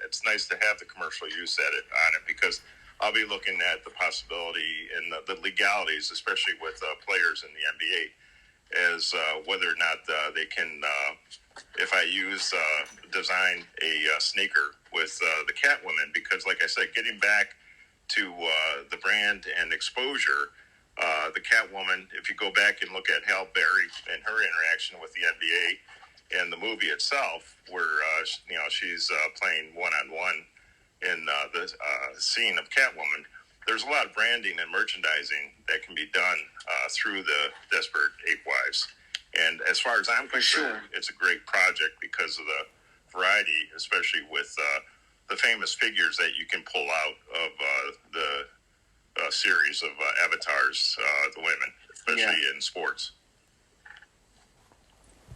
it's nice to have the commercial use on it, because I'll be looking at the possibility and the legalities, especially with players in the NBA, as whether or not they can, if I design a sneaker with the Catwoman, because like I said, getting back to the brand and exposure, the Catwoman, if you go back and look at Halle Berry and her interaction with the NBA and the movie itself, where she's playing one-on-one in the scene of Catwoman, there's a lot of branding and merchandising that can be done through the Desperate Apewives. And as far as I'm concerned, it's a great project because of the variety, especially with the famous figures that you can pull out of the series of avatars, the women, especially in sports.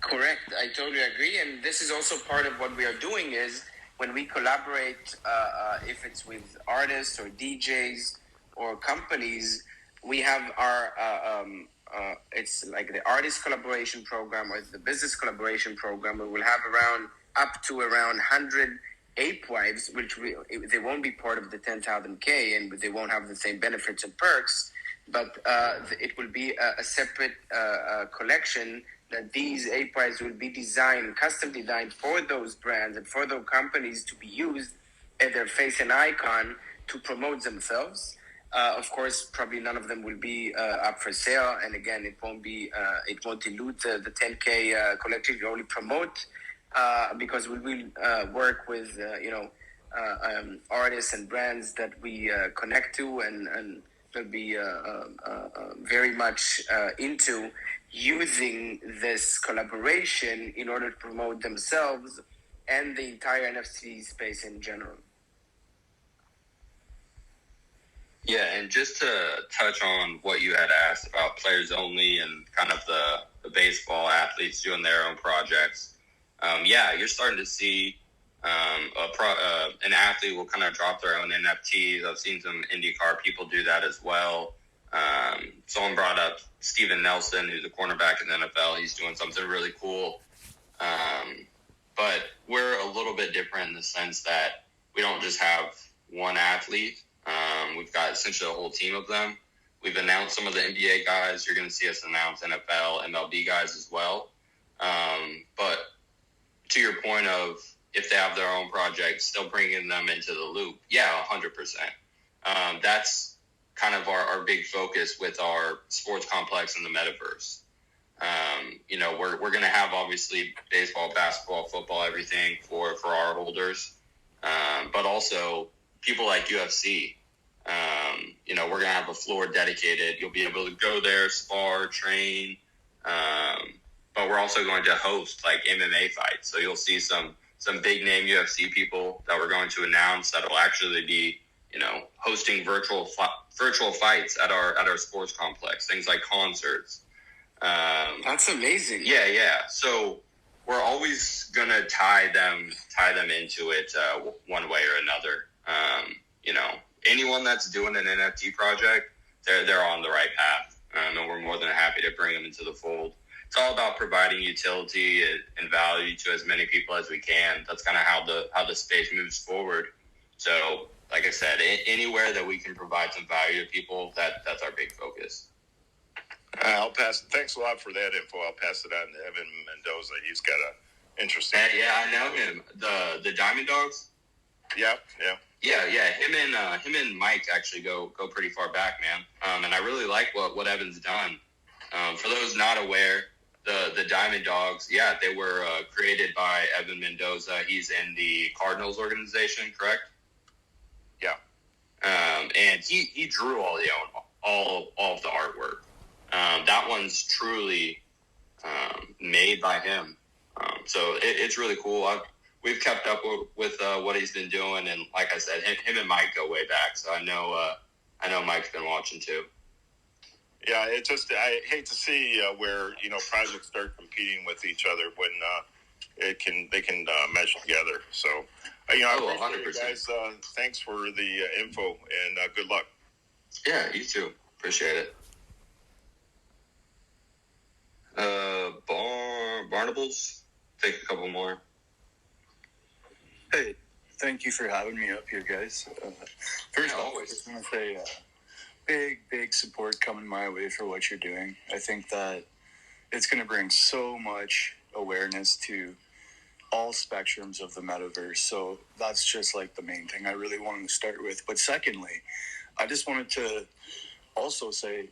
Correct. I totally agree. And this is also part of what we are doing is when we collaborate, if it's with artists or DJs or companies, we have our, it's like the artist collaboration program or the business collaboration program, where we'll have up to around 100 Ape Wives, which they won't be part of the 10,000K and they won't have the same benefits and perks, but it will be a separate collection that these Ape Wives will be custom designed for those brands and for those companies to be used as their face and icon to promote themselves. Of course, probably none of them will be up for sale, and again, it won't dilute the 10K collective. You only promote because we will work with artists and brands that we connect to and will be very much into using this collaboration in order to promote themselves and the entire NFT space in general. Yeah, and just to touch on what you had asked about players only and kind of the baseball athletes doing their own projects. You're starting to see an athlete will kind of drop their own NFTs. I've seen some IndyCar people do that as well. Someone brought up Steven Nelson, who's a cornerback in the NFL. He's doing something really cool. But we're a little bit different in the sense that we don't just have one athlete. We've got essentially a whole team of them. We've announced some of the NBA guys. You're going to see us announce NFL, MLB guys as well. But to your point of if they have their own projects, still bringing them into the loop. Yeah, 100%. That's kind of our big focus with our sports complex in the Metaverse. We're going to have obviously baseball, basketball, football, everything for our holders. But also people like UFC. We're going to have a floor dedicated. You'll be able to go there, spar, train. But we're also going to host like MMA fights. So you'll see some big name UFC people that we're going to announce that will actually be, hosting virtual fights at our sports complex, things like concerts. That's amazing. Yeah. So we're always going to tie them into it one way or another. Anyone that's doing an NFT project, they're on the right path. And we're more than happy to bring them into the fold. It's all about providing utility and value to as many people as we can. That's kind of how the space moves forward. So, like I said, anywhere that we can provide some value to people, that's our big focus. I'll pass. Thanks a lot for that info. I'll pass it on to Evan Mendoza. He's got a interesting. Yeah, I know him. The Diamond Dogs. Yeah. Him and Mike actually go pretty far back, man. And I really like what Evan's done. For those not aware, The Diamond Dogs, yeah, they were created by Evan Mendoza. He's in the Cardinals organization, correct? Yeah. And he drew all of the artwork. That one's truly made by him. So it's really cool. We've kept up with what he's been doing, and like I said, him and Mike go way back. So I know Mike's been watching too. Yeah, it's just I hate to see where projects start competing with each other when they can mesh together. So I appreciate it, guys. Thanks for the info and good luck. Yeah, you too. Appreciate it. Barnables, take a couple more. Hey, thank you for having me up here, guys. First off, I just want to say big support coming my way for what you're doing. I think that it's going to bring so much awareness to all spectrums of the metaverse. So that's just like the main thing I really wanted to start with. But secondly, I just wanted to also say,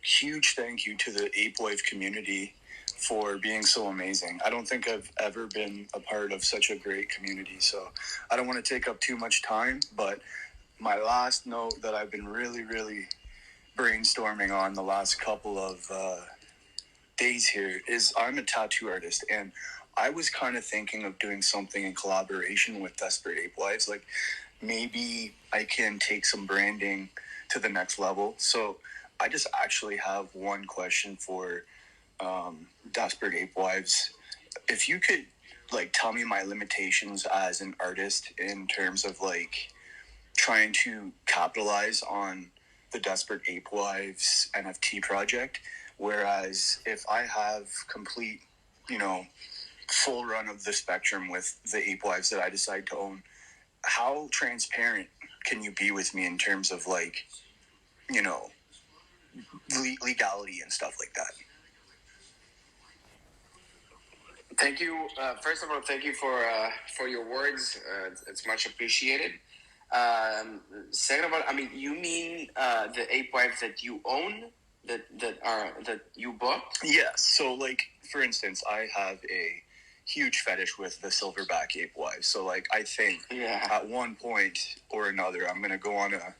huge thank you to the Ape Wife community for being so amazing. I don't think I've ever been a part of such a great community. So I don't want to take up too much time, but my last note that I've been really, really brainstorming on the last couple of days here is I'm a tattoo artist, and I was kind of thinking of doing something in collaboration with Desperate Apewives. Like maybe I can take some branding to the next level. So I just actually have one question for Desperate Apewives. If you could tell me my limitations as an artist in terms of trying to capitalize on the Desperate Apewives NFT project, whereas if I have complete, full run of the spectrum with the Apewives that I decide to own, how transparent can you be with me in terms of legality and stuff like that? Thank you. First of all, thank you for your words. It's much appreciated. Second of all, you mean the Ape Wives that you own, that you bought? Yes. So, for instance, I have a huge fetish with the silverback Ape Wives. So, I think at one point or another, I'm going to go on a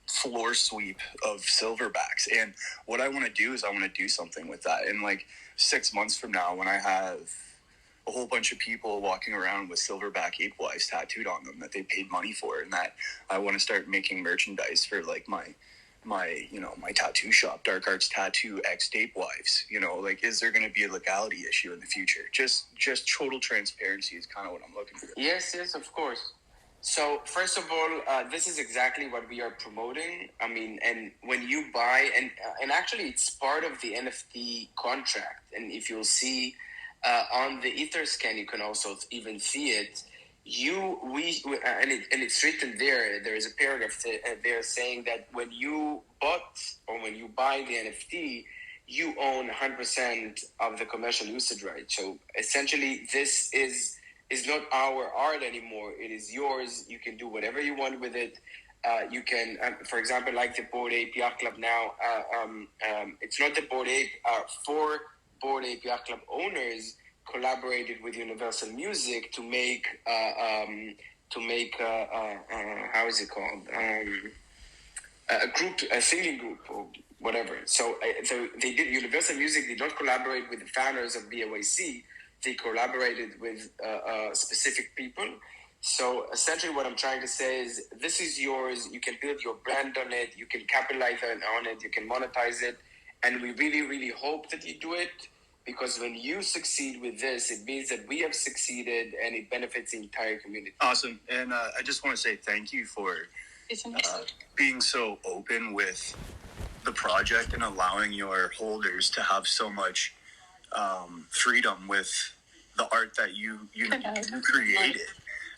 floor sweep of silverbacks. And what I want to do is I want to do something with that. And 6 months from now, when I have a whole bunch of people walking around with silverback Ape Wives tattooed on them that they paid money for, and that I want to start making merchandise for my tattoo shop, Dark Arts Tattoo X Ape Wives. Is there going to be a legality issue in the future? Just total transparency is kind of what I'm looking for. Yes, of course. So first of all, this is exactly what we are promoting. And when you buy, and actually it's part of the NFT contract. And if you'll see on the Etherscan, you can also even see it. And it's written there. There is a paragraph there saying that when you bought or when you buy the NFT, you own 100% of the commercial usage right. So essentially, this is not our art anymore. It is yours. You can do whatever you want with it. You can, for example, like the Bored Ape Yacht Club now. It's not the Bored Ape. 4 Bored Ape Yacht Club owners collaborated with Universal Music to make how is it called? A singing group or whatever. So they did. Universal Music did not collaborate with the founders of BOAC. They collaborated with specific people. So essentially what I'm trying to say is this is yours. You can build your brand on it. You can capitalize on it. You can monetize it. And we really, really hope that you do it, because when you succeed with this, it means that we have succeeded and it benefits the entire community. Awesome. And I just want to say thank you for being so open with the project and allowing your holders to have so much freedom with the art that you created.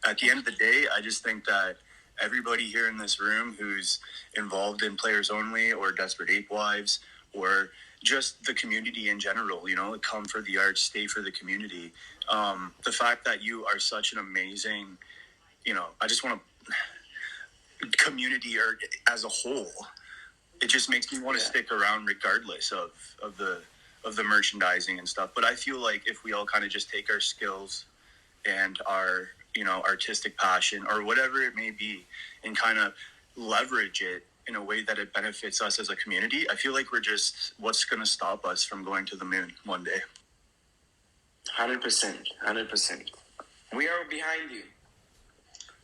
At the end of the day, I just think that everybody here in this room who's involved in Players Only or Desperate Apewives or just the community in general, come for the art, stay for the community. The fact that you are such an amazing, I just want to community as a whole. It just makes me want to stick around regardless of the merchandising and stuff. But I feel like if we all kind of just take our skills and our, artistic passion or whatever it may be and kind of leverage it in a way that it benefits us as a community, I feel like what's going to stop us from going to the moon one day? 100%. We are behind you.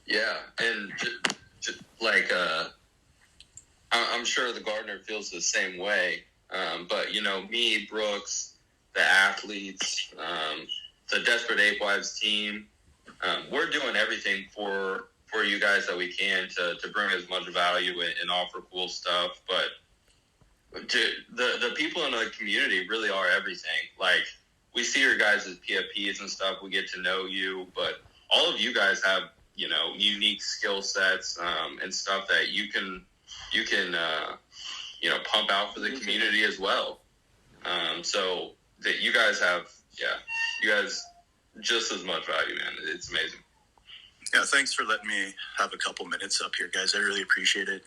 Yeah, and I'm sure the gardener feels the same way. But me, Brooks, the athletes, the Desperate Apewives team, we're doing everything for you guys that we can to bring as much value and offer cool stuff. But the people in the community really are everything. Like, we see your guys as PFPs and stuff. We get to know you, but all of you guys have unique skill sets and stuff that you can pump out for the community as well. So that you guys have, you guys just as much value, man. It's amazing. Yeah, thanks for letting me have a couple minutes up here, guys. I really appreciate it.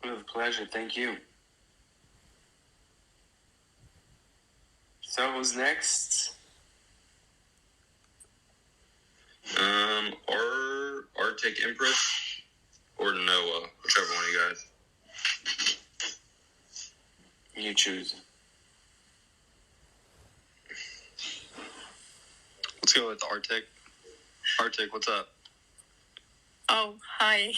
With pleasure. Thank you. So who's next? Or Arctic Empress or Noah, whichever one of you guys. You choose. Let's go with Arctic. Arctic, what's up? Oh, hi.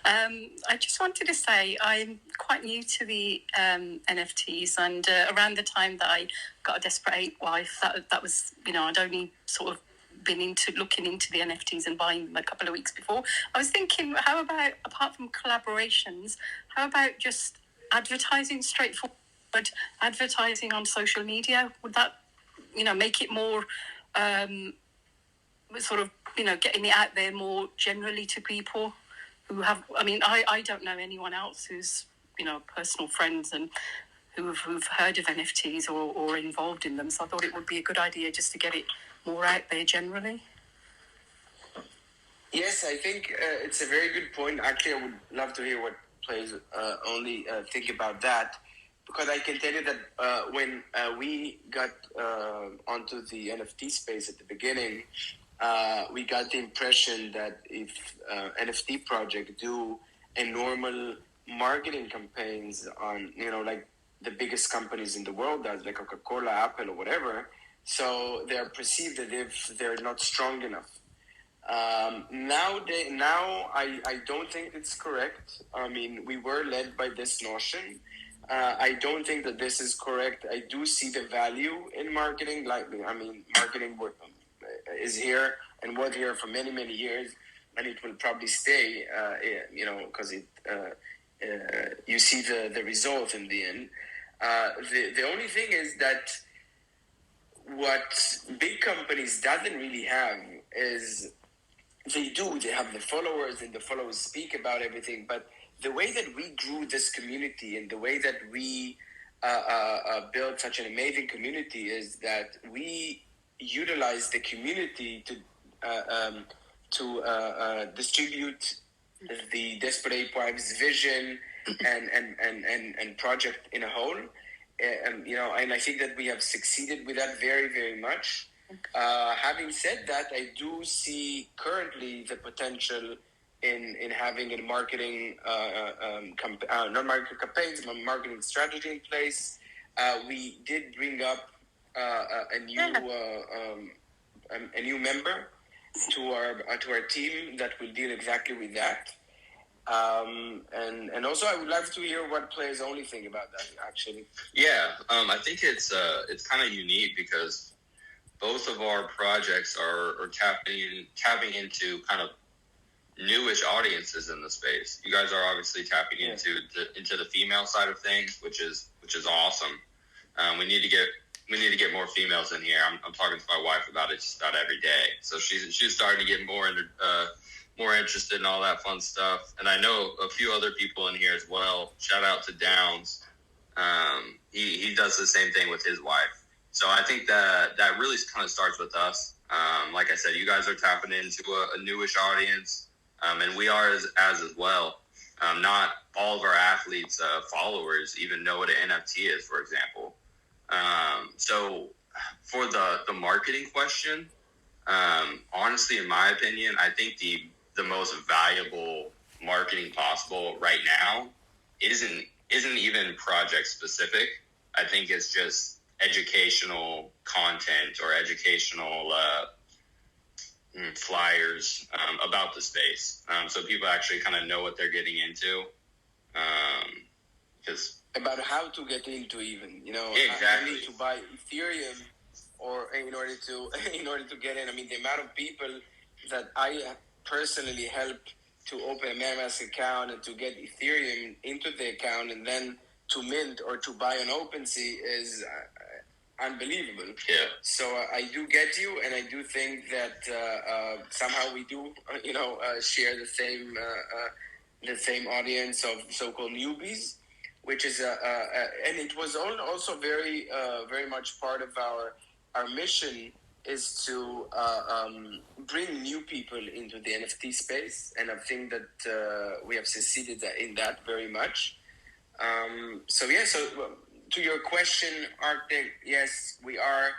I just wanted to say I'm quite new to the NFTs, and around the time that I got a Desperate Ape Wife, that was, I'd only sort of been looking into the NFTs and buying them a couple of weeks before. I was thinking, how about, apart from collaborations, how about just advertising, straightforward advertising on social media? Would that, make it more sort of, getting it out there more generally to people who have, I don't know anyone else who's, personal friends and who've heard of NFTs or involved in them. So I thought it would be a good idea just to get it more out there generally. Yes, I think it's a very good point. Actually, I would love to hear what Players Only think about that, because I can tell you that when we got onto the NFT space at the beginning, we got the impression that if NFT Project do a normal marketing campaigns on, like the biggest companies in the world does, like Coca-Cola, Apple, or whatever, so they're perceived as if they're not strong enough. Now I don't think it's correct. We were led by this notion. I don't think that this is correct. I do see the value in marketing. Marketing is here and was here for many, many years, and it will probably stay, because you see the result in the end. The only thing is that what big companies doesn't really have is they have the followers, and the followers speak about everything, but the way that we grew this community and the way that we built such an amazing community is that we utilize the community to distribute the Desperate Apewives vision and project in a whole. And I think that we have succeeded with that very, very much. Having said that, I do see currently the potential in having a marketing, not marketing campaigns, but marketing strategy in place. We did bring up a new member to our team that will deal exactly with that. And also, I would love to hear what Players Only think about that. Actually, yeah, I think it's kind of unique because both of our projects are tapping into kind of newish audiences in the space. You guys are obviously tapping into the female side of things, which is awesome. We need to get more females in here. I'm talking to my wife about it just about every day. So she's starting to get more interested in all that fun stuff. And I know a few other people in here as well. Shout out to Downs. He does the same thing with his wife. So I think that really kind of starts with us. Like I said, you guys are tapping into a newish audience, and we are as well. Not all of our athletes, followers, even know what an NFT is, for example. So for the marketing question, honestly, in my opinion, I think the most valuable marketing possible right now isn't even project specific. I think it's just educational content or educational flyers about the space, so people actually kind of know what they're getting into. Because about how to get into, even exactly. I need to buy Ethereum or in order to get in. I mean, the amount of people that I personally helped to open a MetaMask account and to get Ethereum into the account and then to mint or to buy on OpenSea is unbelievable. Yeah. So I do get you, and I do think that somehow we do, share the same audience of so-called newbies, which is and it was also very very much part of our mission is to bring new people into the NFT space, and I think that we have succeeded in that very much. So to your question, Arctic, yes, we are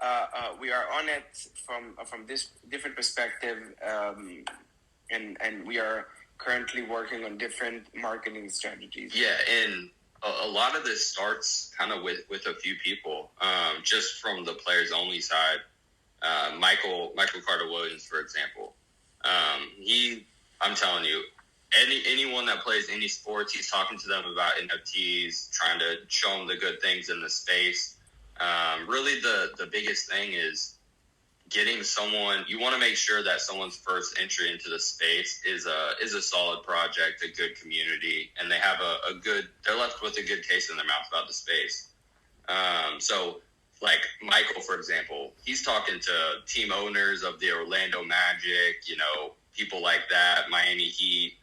on it from this different perspective, and we are currently working on different marketing strategies. Yeah, and a lot of this starts kind of with a few people. Just from the players only side, Michael Carter Williams, for example, I'm telling you, anyone that plays any sports, he's talking to them about NFTs, trying to show them the good things in the space. Really, the biggest thing is getting someone. You want to make sure that someone's first entry into the space is a solid project, a good community, and they have a good. They're left with a good taste in their mouth about the space. So, like Michael, for example, he's talking to team owners of the Orlando Magic, people like that, Miami Heat.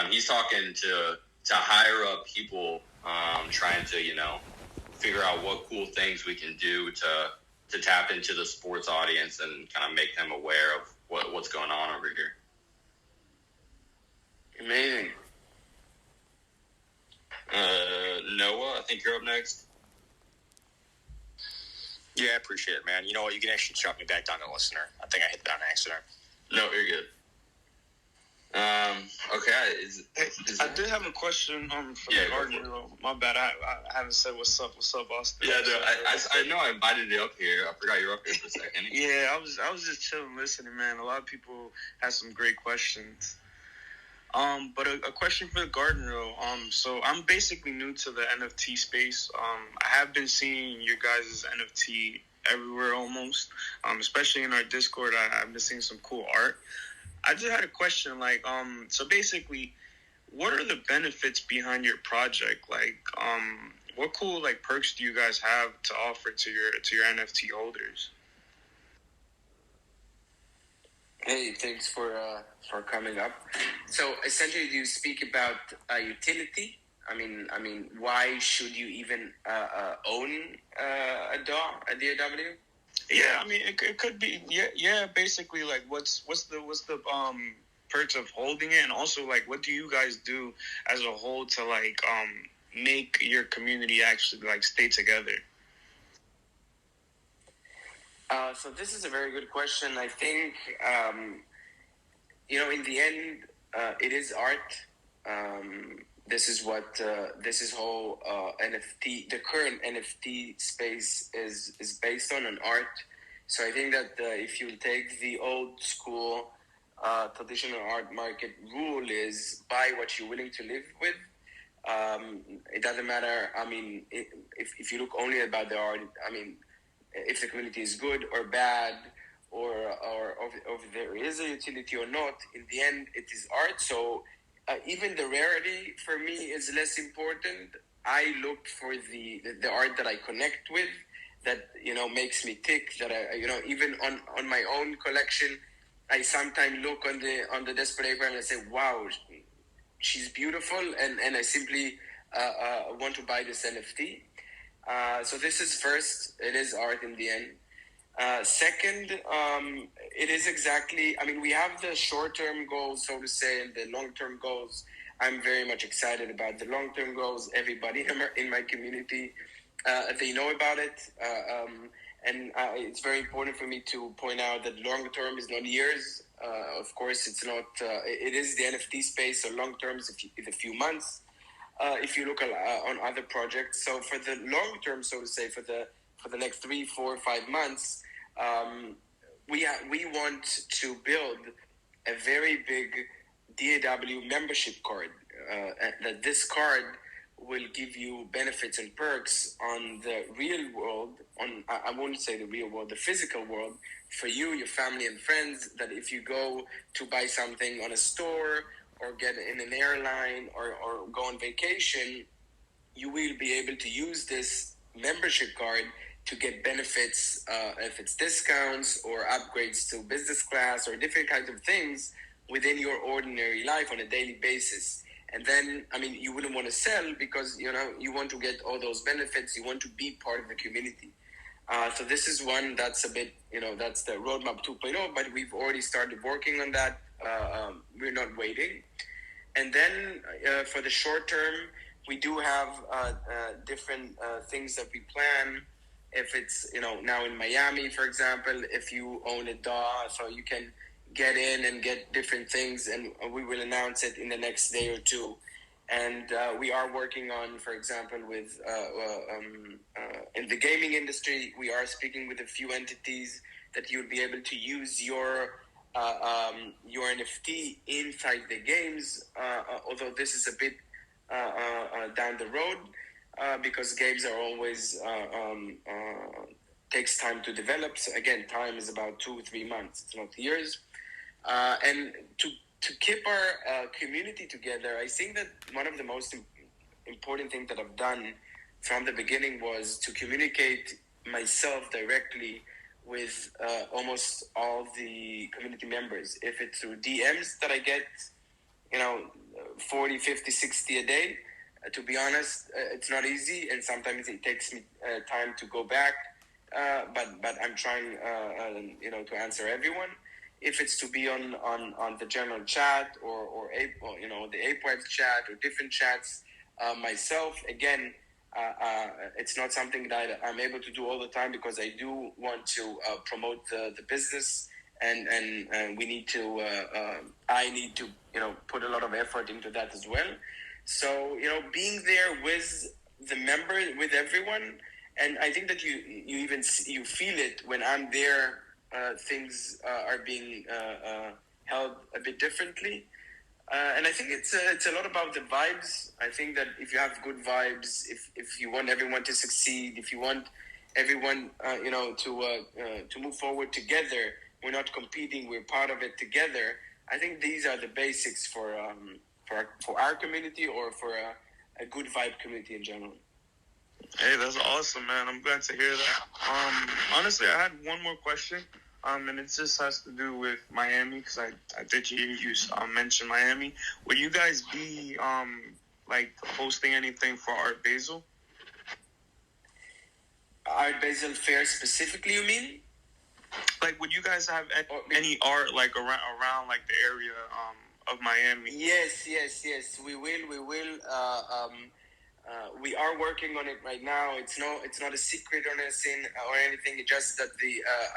He's talking to higher up people, trying to figure out what cool things we can do to tap into the sports audience and kind of make them aware of what's going on over here. Amazing. Noah, I think you're up next. Yeah, I appreciate it, man. You know what? You can actually drop me back down to listener. I think I hit that on accident. No, you're good. Okay. I did have a question for the gardener. My bad. I haven't said what's up, Austin. Yeah, I know I invited you up here. I forgot you were up here for a second. Yeah, I was just chilling, listening, man. A lot of people had some great questions. But a question for the gardener, though. So I'm basically new to the NFT space. I have been seeing your guys' NFT everywhere almost. Especially in our Discord, I've been seeing some cool art. I just had a question, so basically, what are the benefits behind your project? What cool perks do you guys have to offer to your NFT holders? Hey, thanks for coming up. So essentially, do you speak about utility? I mean, why should you even own a DAW, a DAW? Yeah, I mean, it could be, yeah. Basically, what's the perks of holding it, and also what do you guys do as a whole to make your community actually stay together? So this is a very good question. I think in the end, it is art. This is what this is whole NFT. The current NFT space is based on art. So I think that if you take the old school traditional art market rule, is buy what you're willing to live with. It doesn't matter. I mean, if you look only about the art, I mean, if the community is good or bad, or if there is a utility or not, in the end, it is art. So even the rarity for me is less important. I look for the art that I connect with, that makes me tick. That I even on my own collection, I sometimes look on the Desperate Apewives and I say, wow, she's beautiful, and I simply want to buy this NFT. So this is first, it is art in the end. Second, it is exactly, I mean, we have the short-term goals, so to say, and the long-term goals. I'm very much excited about the long-term goals. Everybody in my community they know about it. And it's very important for me to point out that long term is not years. Of course, it's not. It is the NFT space, so long term is a few months. If you look on other projects, so for the long term, so to say, for the next 3, 4, 5 months, we want to build a very big DAW membership card. That this card will give you benefits and perks on the real world, I won't say the real world, the physical world, for you, your family and friends, that if you go to buy something on a store or get in an airline or go on vacation, you will be able to use this membership card to get benefits, if it's discounts or upgrades to business class or different kinds of things within your ordinary life on a daily basis. And then, I mean, you wouldn't want to sell because, you want to get all those benefits. You want to be part of the community. So this is one that's a bit, that's the roadmap 2.0, but we've already started working on that. We're not waiting. And then for the short term, we do have different things that we plan. If it's, now in Miami, for example, if you own a DAW, so you can get in and get different things, and we will announce it in the next day or two. And we are working on, for example, with in the gaming industry, we are speaking with a few entities that you'll be able to use your NFT inside the games, although this is a bit down the road, because games are always takes time to develop. So again, time is about 2-3 months. It's not years. And to keep our community together, I think that one of the most important things that I've done from the beginning was to communicate myself directly with almost all the community members. If it's through DMs that I get, 40, 50, 60 a day, to be honest, it's not easy, and sometimes it takes me time to go back. But I'm trying, to answer everyone. If it's to be on the general chat or the Ape Wives chat or different chats, myself, again, it's not something that I'm able to do all the time because I do want to promote the business, and we need to, I need to, put a lot of effort into that as well. So, being there with the member, with everyone, and I think that you feel it when I'm there. Things are being held a bit differently, and I think it's a lot about the vibes. I think that if you have good vibes, if you want everyone to succeed, if you want everyone to move forward together, we're not competing, we're part of it together. I think these are the basics for our community, or for a good vibe community in general. Hey, that's awesome, man. I'm glad to hear that. Honestly, I had one more question, and it just has to do with Miami, because I did hear you mention Miami. Will you guys be hosting anything for Art Basel? Art Basel Fair specifically, you mean? Would you guys have any art around the area of Miami? Yes. We will. We are working on it right now. It's not a secret or anything. It's just that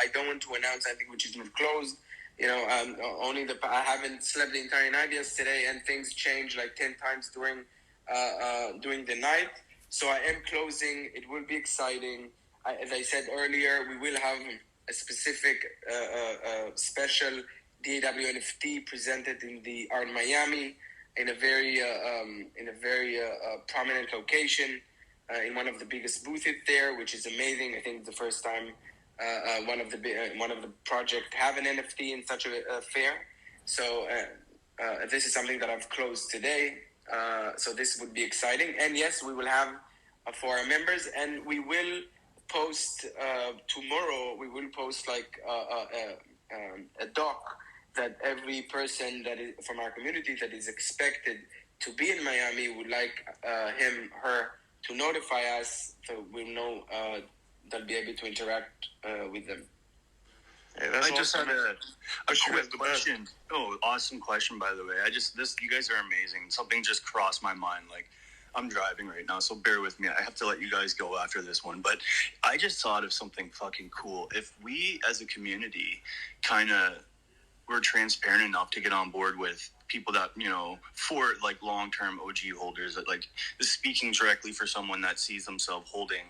I don't want to announce anything which is not closed. I haven't slept the entire night yesterday, and things change 10 times during the night. So I am closing. It will be exciting. As I said earlier, we will have a specific special DAW NFT presented in the Art Miami, in a very prominent location, in one of the biggest booths there, which is amazing. I think it's the first time one of the project have an NFT in such a fair. So this is something that I've closed today. So this would be exciting. And yes, we will have for our members, and we will post tomorrow. We will post a doc that every person that is from our community that is expected to be in Miami would like her to notify us, so we'll know they'll be able to interact with them. Hey, I just had a quick question. Oh, awesome question, by the way. You guys are amazing. Something just crossed my mind. I'm driving right now, so bear with me. I have to let you guys go after this one. But I just thought of something fucking cool. If we, as a community, kind of were transparent enough to get on board with people that, you know, for like long-term OG holders, that like is speaking directly for someone that sees themselves holding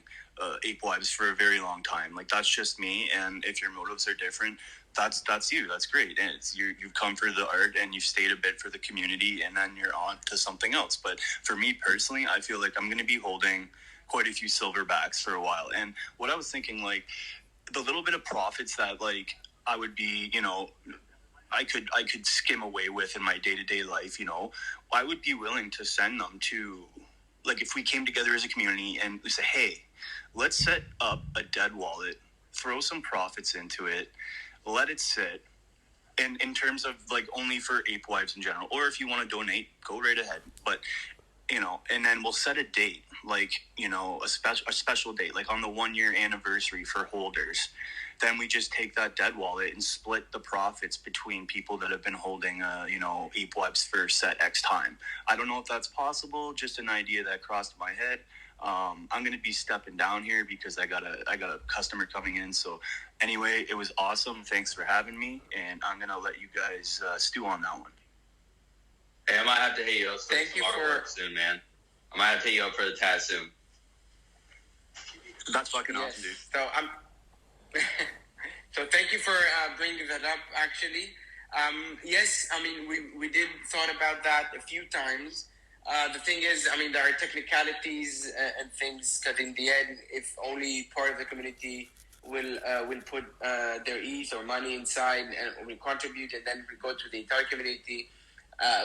Ape Wives for a very long time. Like, that's just me. And if your motives are different, that's you. That's great. And it's you've come for the art and you've stayed a bit for the community, and then you're on to something else. But for me personally, I feel like I'm going to be holding quite a few silverbacks for a while. And what I was thinking, like, the little bit of profits that like I would be, you know, I could skim away with in my day-to-day life, you know, I would be willing to send them to, like, if we came together as a community and we say, hey, let's set up a dead wallet, throw some profits into it, let it sit, and in terms of like only for Ape Wives in general, or if you want to donate, go right ahead. But, you know, and then we'll set a date, like, you know, a special date, like on the 1-year anniversary for holders. Then we just take that dead wallet and split the profits between people that have been holding, you know, Ape Wives for set X time. I don't know if that's possible. Just an idea that crossed my head. I'm going to be stepping down here because I got a customer coming in. So anyway, it was awesome. Thanks for having me. And I'm going to let you guys stew on that one. Hey, I might have to hit you up for Thank you some for artwork soon, man. I might have to hit you up for the tat soon. That's fucking awesome, dude. So so thank you for bringing that up. Actually, yes, I mean we did thought about that a few times. The thing is, I mean, there are technicalities and things that in the end, if only part of the community will put their ETH or money inside and will contribute, and then we go to the entire community.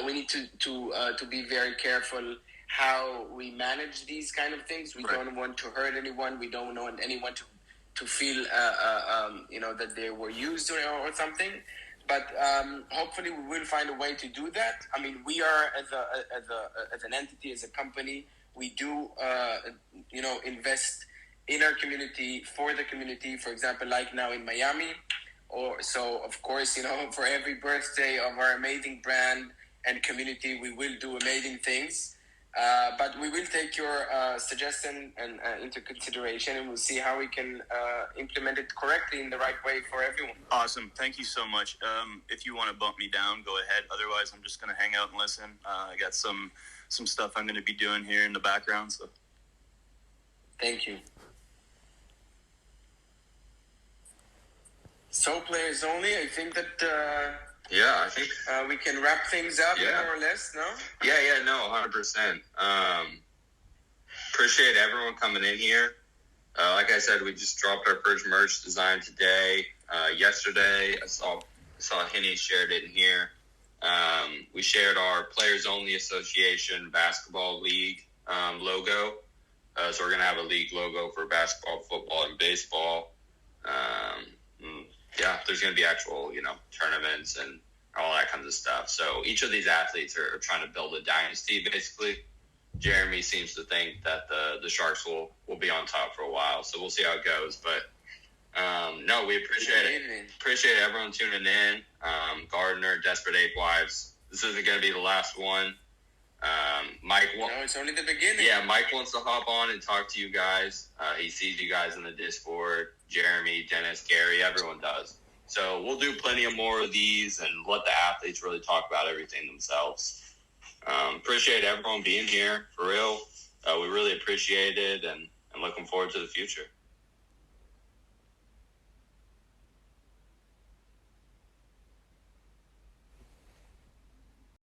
We need to be very careful how we manage these kind of things. We don't want to hurt anyone. We don't want anyone to feel you know, that they were used or something. But hopefully we will find a way to do that. I mean, we are as an entity, as a company, we do you know, invest in our community, for the community. For example, like now in Miami, or so of course, you know, for every birthday of our amazing brand and community, we will do amazing things. But we will take your suggestion and into consideration, and we'll see how we can implement it correctly in the right way for everyone. Awesome. Thank you so much. If you want to bump me down, go ahead. Otherwise, I'm just going to hang out and listen. I got some stuff I'm going to be doing here in the background. So, thank you. So, players only. I think that. Yeah, I think we can wrap things up, more or less, no? Yeah, no, 100%. Appreciate everyone coming in here. Like I said, we just dropped our first merch design today. Yesterday, I saw Henny shared it in here. We shared our Players Only Association Basketball League logo. So we're going to have a league logo for basketball, football, and baseball. Yeah, there's going to be actual, you know, tournaments and all that kinds of stuff. So each of these athletes are trying to build a dynasty, basically. Jeremy seems to think that the Sharks will be on top for a while. So we'll see how it goes. But, no, we appreciate it. Appreciate everyone tuning in. Gardner, Desperate Apewives. This isn't going to be the last one. Mike, no, it's only the beginning. Yeah, Mike wants to hop on and talk to you guys. He sees you guys in the Discord. Jeremy, Dennis, Gary, everyone does. So we'll do plenty of more of these and let the athletes really talk about everything themselves. Appreciate everyone being here, for real. We really appreciate it and looking forward to the future.